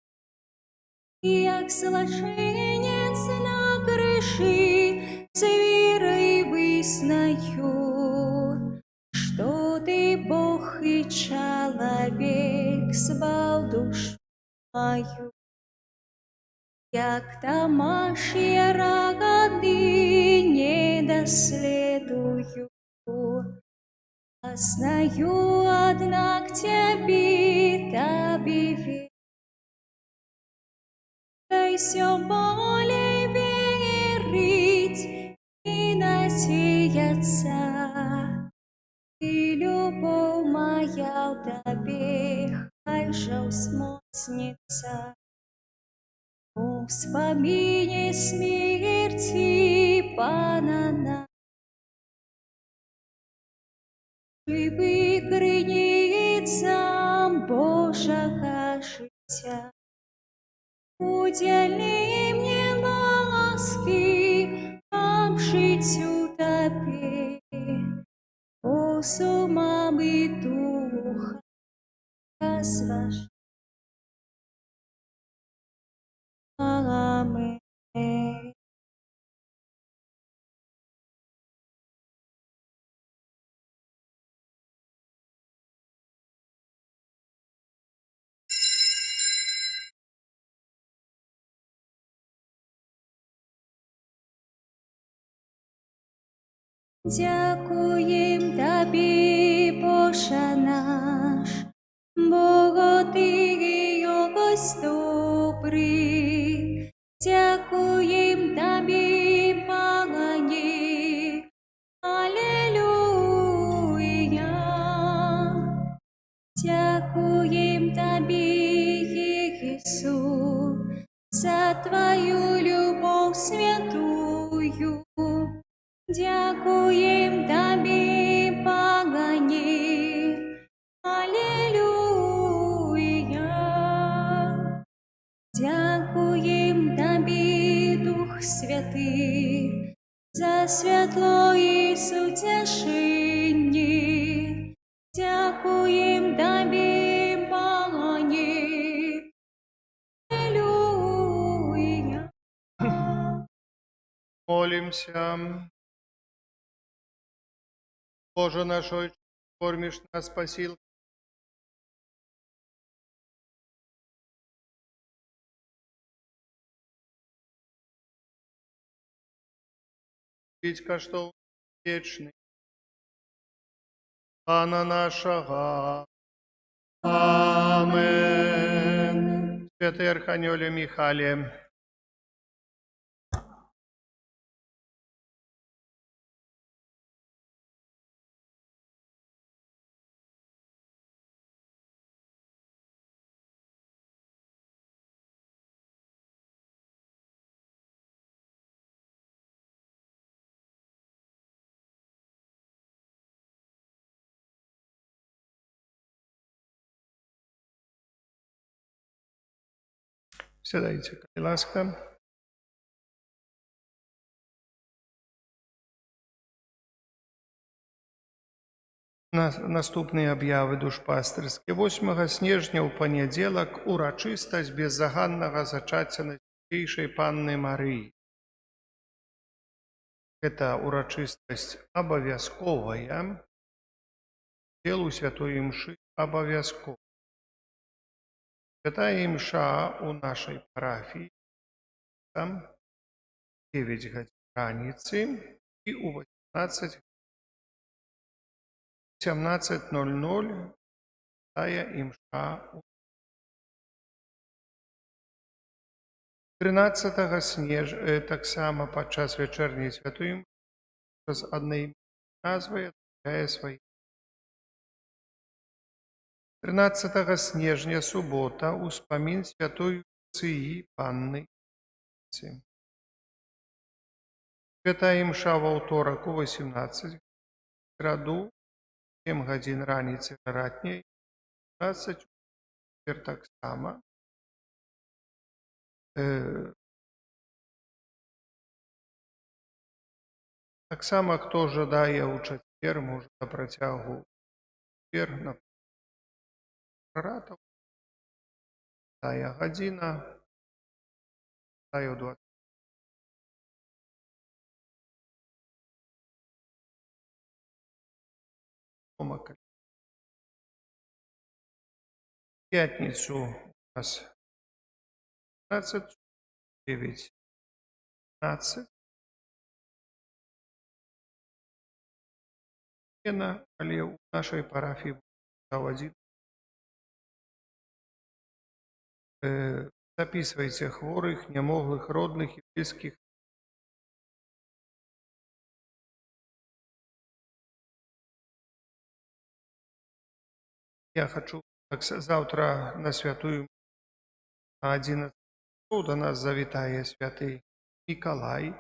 як злочинец на крыше с верой вызнаю, что Ты Бог и человек, звал душу мою. Як домашние рогаты не доследую, знаю, однако Тебе верю. Дай все более верить и надеяться, и любовь моя в Тебе хай же усмотрится. Вспомини смерти Пана, живи границам Божьего життя. Удели мне сумами духа розваж. Аминь. Дякуєм тобі, Боже наш, бо ти якось добрий. Дякуєм тобі, Пане, алілуя. Дякуєм тобі, Ісус, за твою любов святую. Дякуєм тобі, Пане, алілуя. Дякуєм тобі, Дух Святий, за світло і сутішіння. Дякуєм тобі, Пане, алілуя. Молимся. Боже наш Отче, кормишь нас, спасил. Ведь что вечный. Пана нашего. Амен. Святый Архангеле Михале, сідайте, будь ласка. Наступныя аб'явы душпастырскі. 8 снежня ў панядзелак урачыстасць беззаганнага зачацця Найсвяцейшай Панны Марыі. Гэта урачыстасць абавязковая, удзел у святой імшы абавязковы. Святая імша ў нашай парафіі там 9 гадзін раніцы і ў 18:00 тая імша. 13 снежня таксама падчас вячэрняй святой імшы з аднай назвай адмаўляе свае. 13 снежня субота ўспамін святой Луцыі Панны. Святая імша ва ўторак у 18 сераду 7 гадзін раніцы ратняй, 15 чацвер таксама. Таксама, хто жадае ў чацвер, можа на працягу чацвер на ратаў. Тая гадзіна, тая ў 20. Пятницу у нас 15, 9, 15. Але у нашай парафіі один. Записывайте хворых, нямоглых, родных и близких. Я хочу завтра на святую на 11 до нас завітає святий Миколай.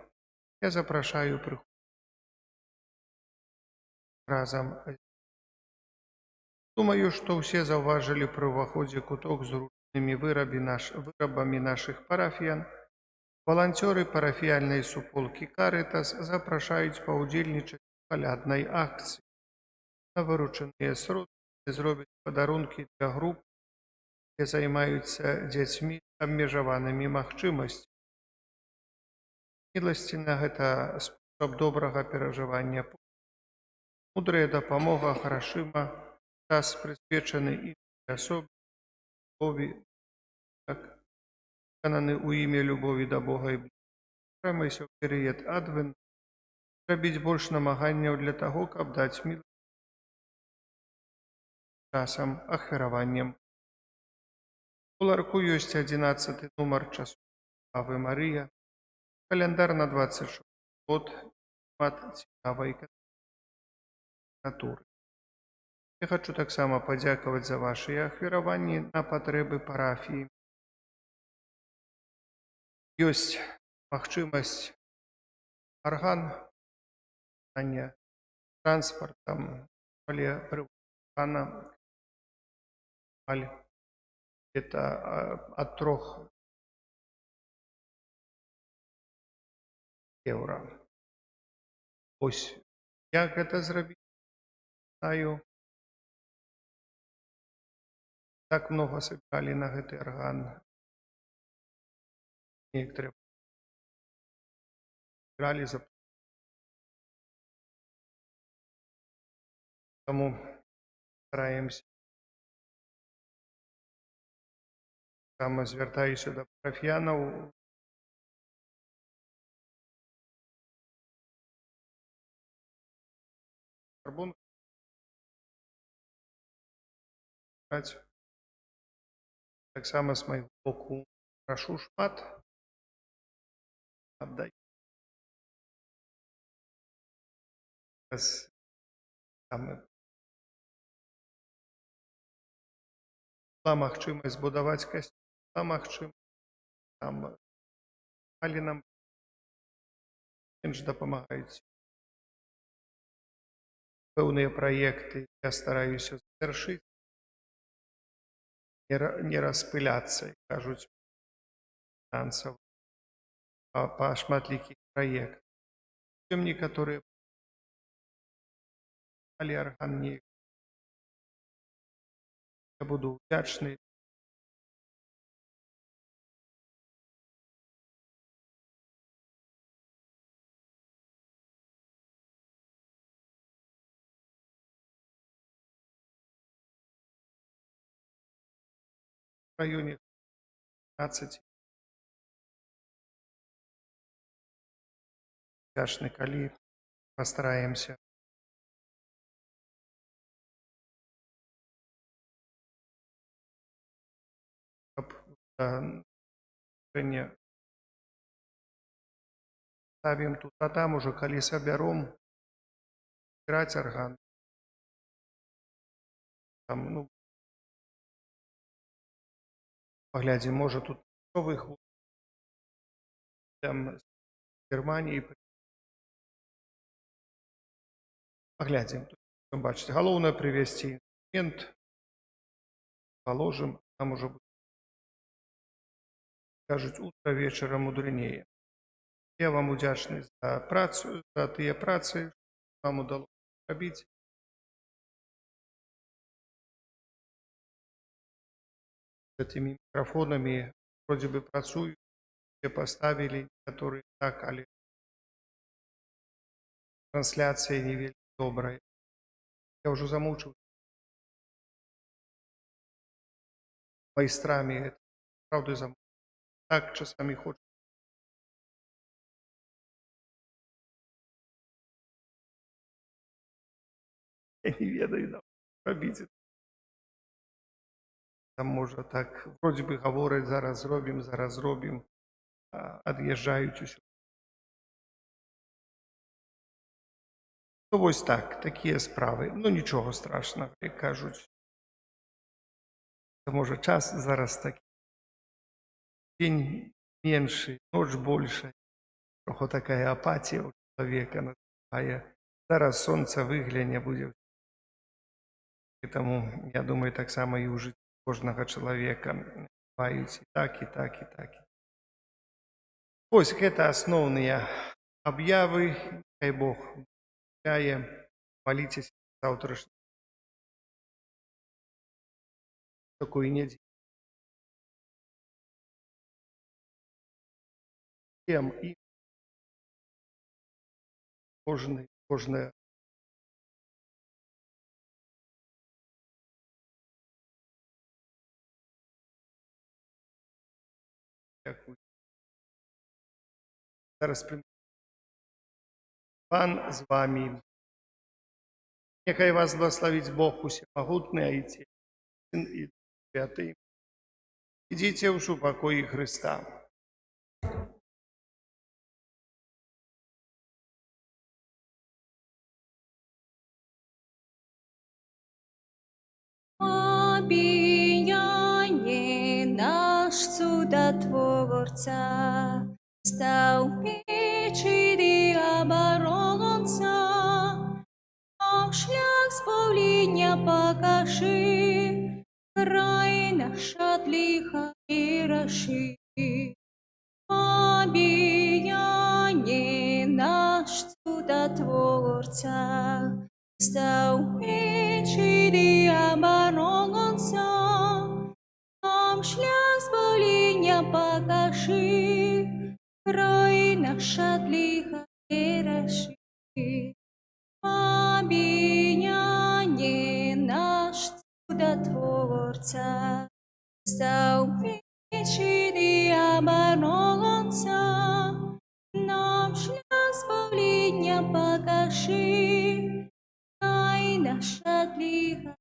Я запрошую приходити разом. Думаю, что все заўважылі при ўваходзе куток з ручнымі вырабамі наших парафіян. Волонтеры парафіяльнай суполкі Карытас запрашаюць паўдзельнічаць у каляднай акцыі. На выручаныя сродкі зробяць падарункі для груп, якія займаюцца дзецьмі з абмежаванымі магчымасцямі. Міласціна – гэта спосаб добрага перажывання. Мудрая дапамога грашыма, час прысвечаны іншай асобе, любові, выкананы ў імя любові да Бога і блізкіх. Стараемся ў перыяд адвенту зрабіць больш намаганняў для таго, каб даць міласць часам ахвяраванням. У ларку ёсць 11 нумар часу Аве Марыя, каляндар на 26 год, шмат цікавай літаратуры. Я хочу таксама падзякаваць за вашыя ахвяраванні на патрэбы парафіі. Ёсць магчымасць арган, транспартам, але прыватна это от 3 евро. Ось як гэта зрабіць, знаю. Так много сабралі на гэты арган. Некоторые брали за. Тому стараемся. Саме звертаюся до парафіянаў. Карбон. Таксама з майго боку прашу шмат. Аддай. Была магчымасць будаваць касцёл, была магчымасць там, але нам менш дапамагаюць. Пэўныя праекты я стараюся завяршыць, не распыляцца, як кажуць, фінансава па шматлікіх праектах. Прычым некаторыя, але арган не. Я буду удзячны. В районе 15. Удзячны, калі пастараемся. Ставім тут, а там уже, калі сабяром, збіраць арган. Там, паглядзім, можа тут новых там з Германіі. Паглядзім. Тут бачыце, галоўнае прывесці інструмент, паложым, там уже будзе. Кажуць, утро вечара мудрэнее. Я вам удзячны за працу, за тыя працы, што вам удалося рабіць. З этими микрофонами вроде бы працую, все поставили, которые так, але трансляция не вельмі добрая. Я уже замучился. Майстрами это, правда, замучился. Так часами хочется. Я не ведаю, да, робіць это. Там можа так, вроде бы говорять, зараз зробім, ад'язджаюць усё. Ну, вось так, такія справы. Ну, нічого страшного, як кажуць. Можа, час зараз такі. День меншы, ноч больше. Трохи такая апатія у чалавека наступае. Зараз сонца выгляне будзе. І таму, я думаю, таксама і ў жыцці кожнага чалавека бываюць і так, і так, і так. Вось гэта асноўныя аб'явы. Хай Бог благословляе. Маліцеся заўтрашні такої неділі. І кожне дякую. Зараз приймемо. Пан з вами. Нехай вас благословить Бог усемогутний, Отець, Син і Дух Святий. Ідіть у супокої Христа. Обіяні наш чудотворця, став печері оборонця, нам шлях спавління покажи, край наш от лиха і раши. Обіяні наш чудотворця, став печері оборонця, нам шлях спавління покажи, край наш от лиха і раши. Обіяні наш чудотворця, став печері оборонця, нам шлях спавління покажи, край наш от лиха.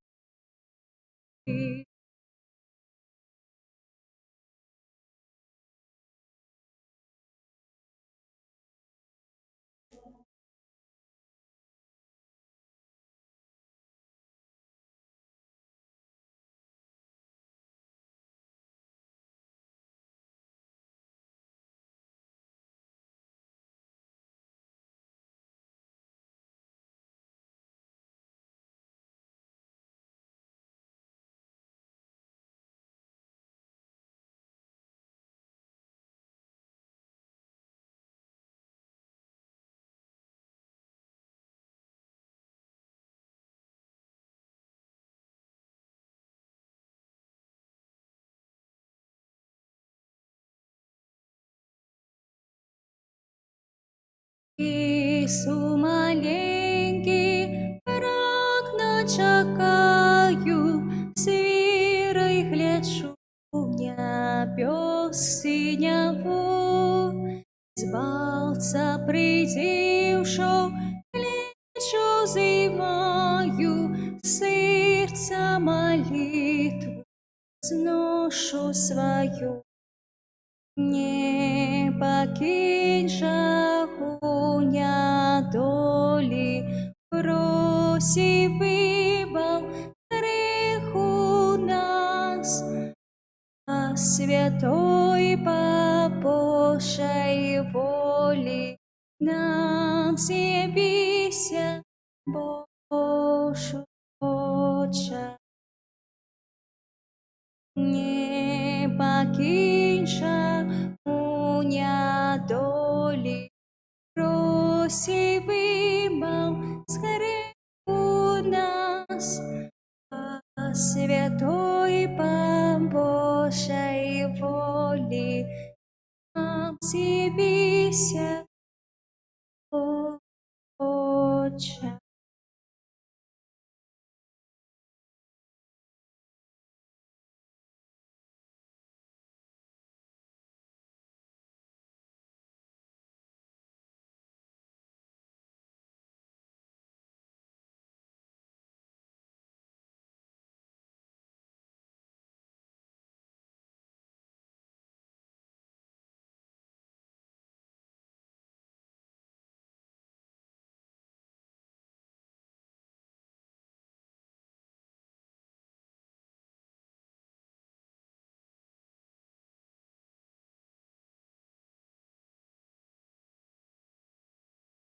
Ісу маленький, прагна чекаю, з вірою гляджу в небес синяву. Збавця придівшов, кличу, зиваю, серця молитву зношу свою. Не покинь же хуня долі, проси вибав греху нас, а святой по Божій волі нам з'явися, Божу Отче. Не покинь же хуня долі, проси вибав з греху нас, а святой по Божій волі нам з'явися,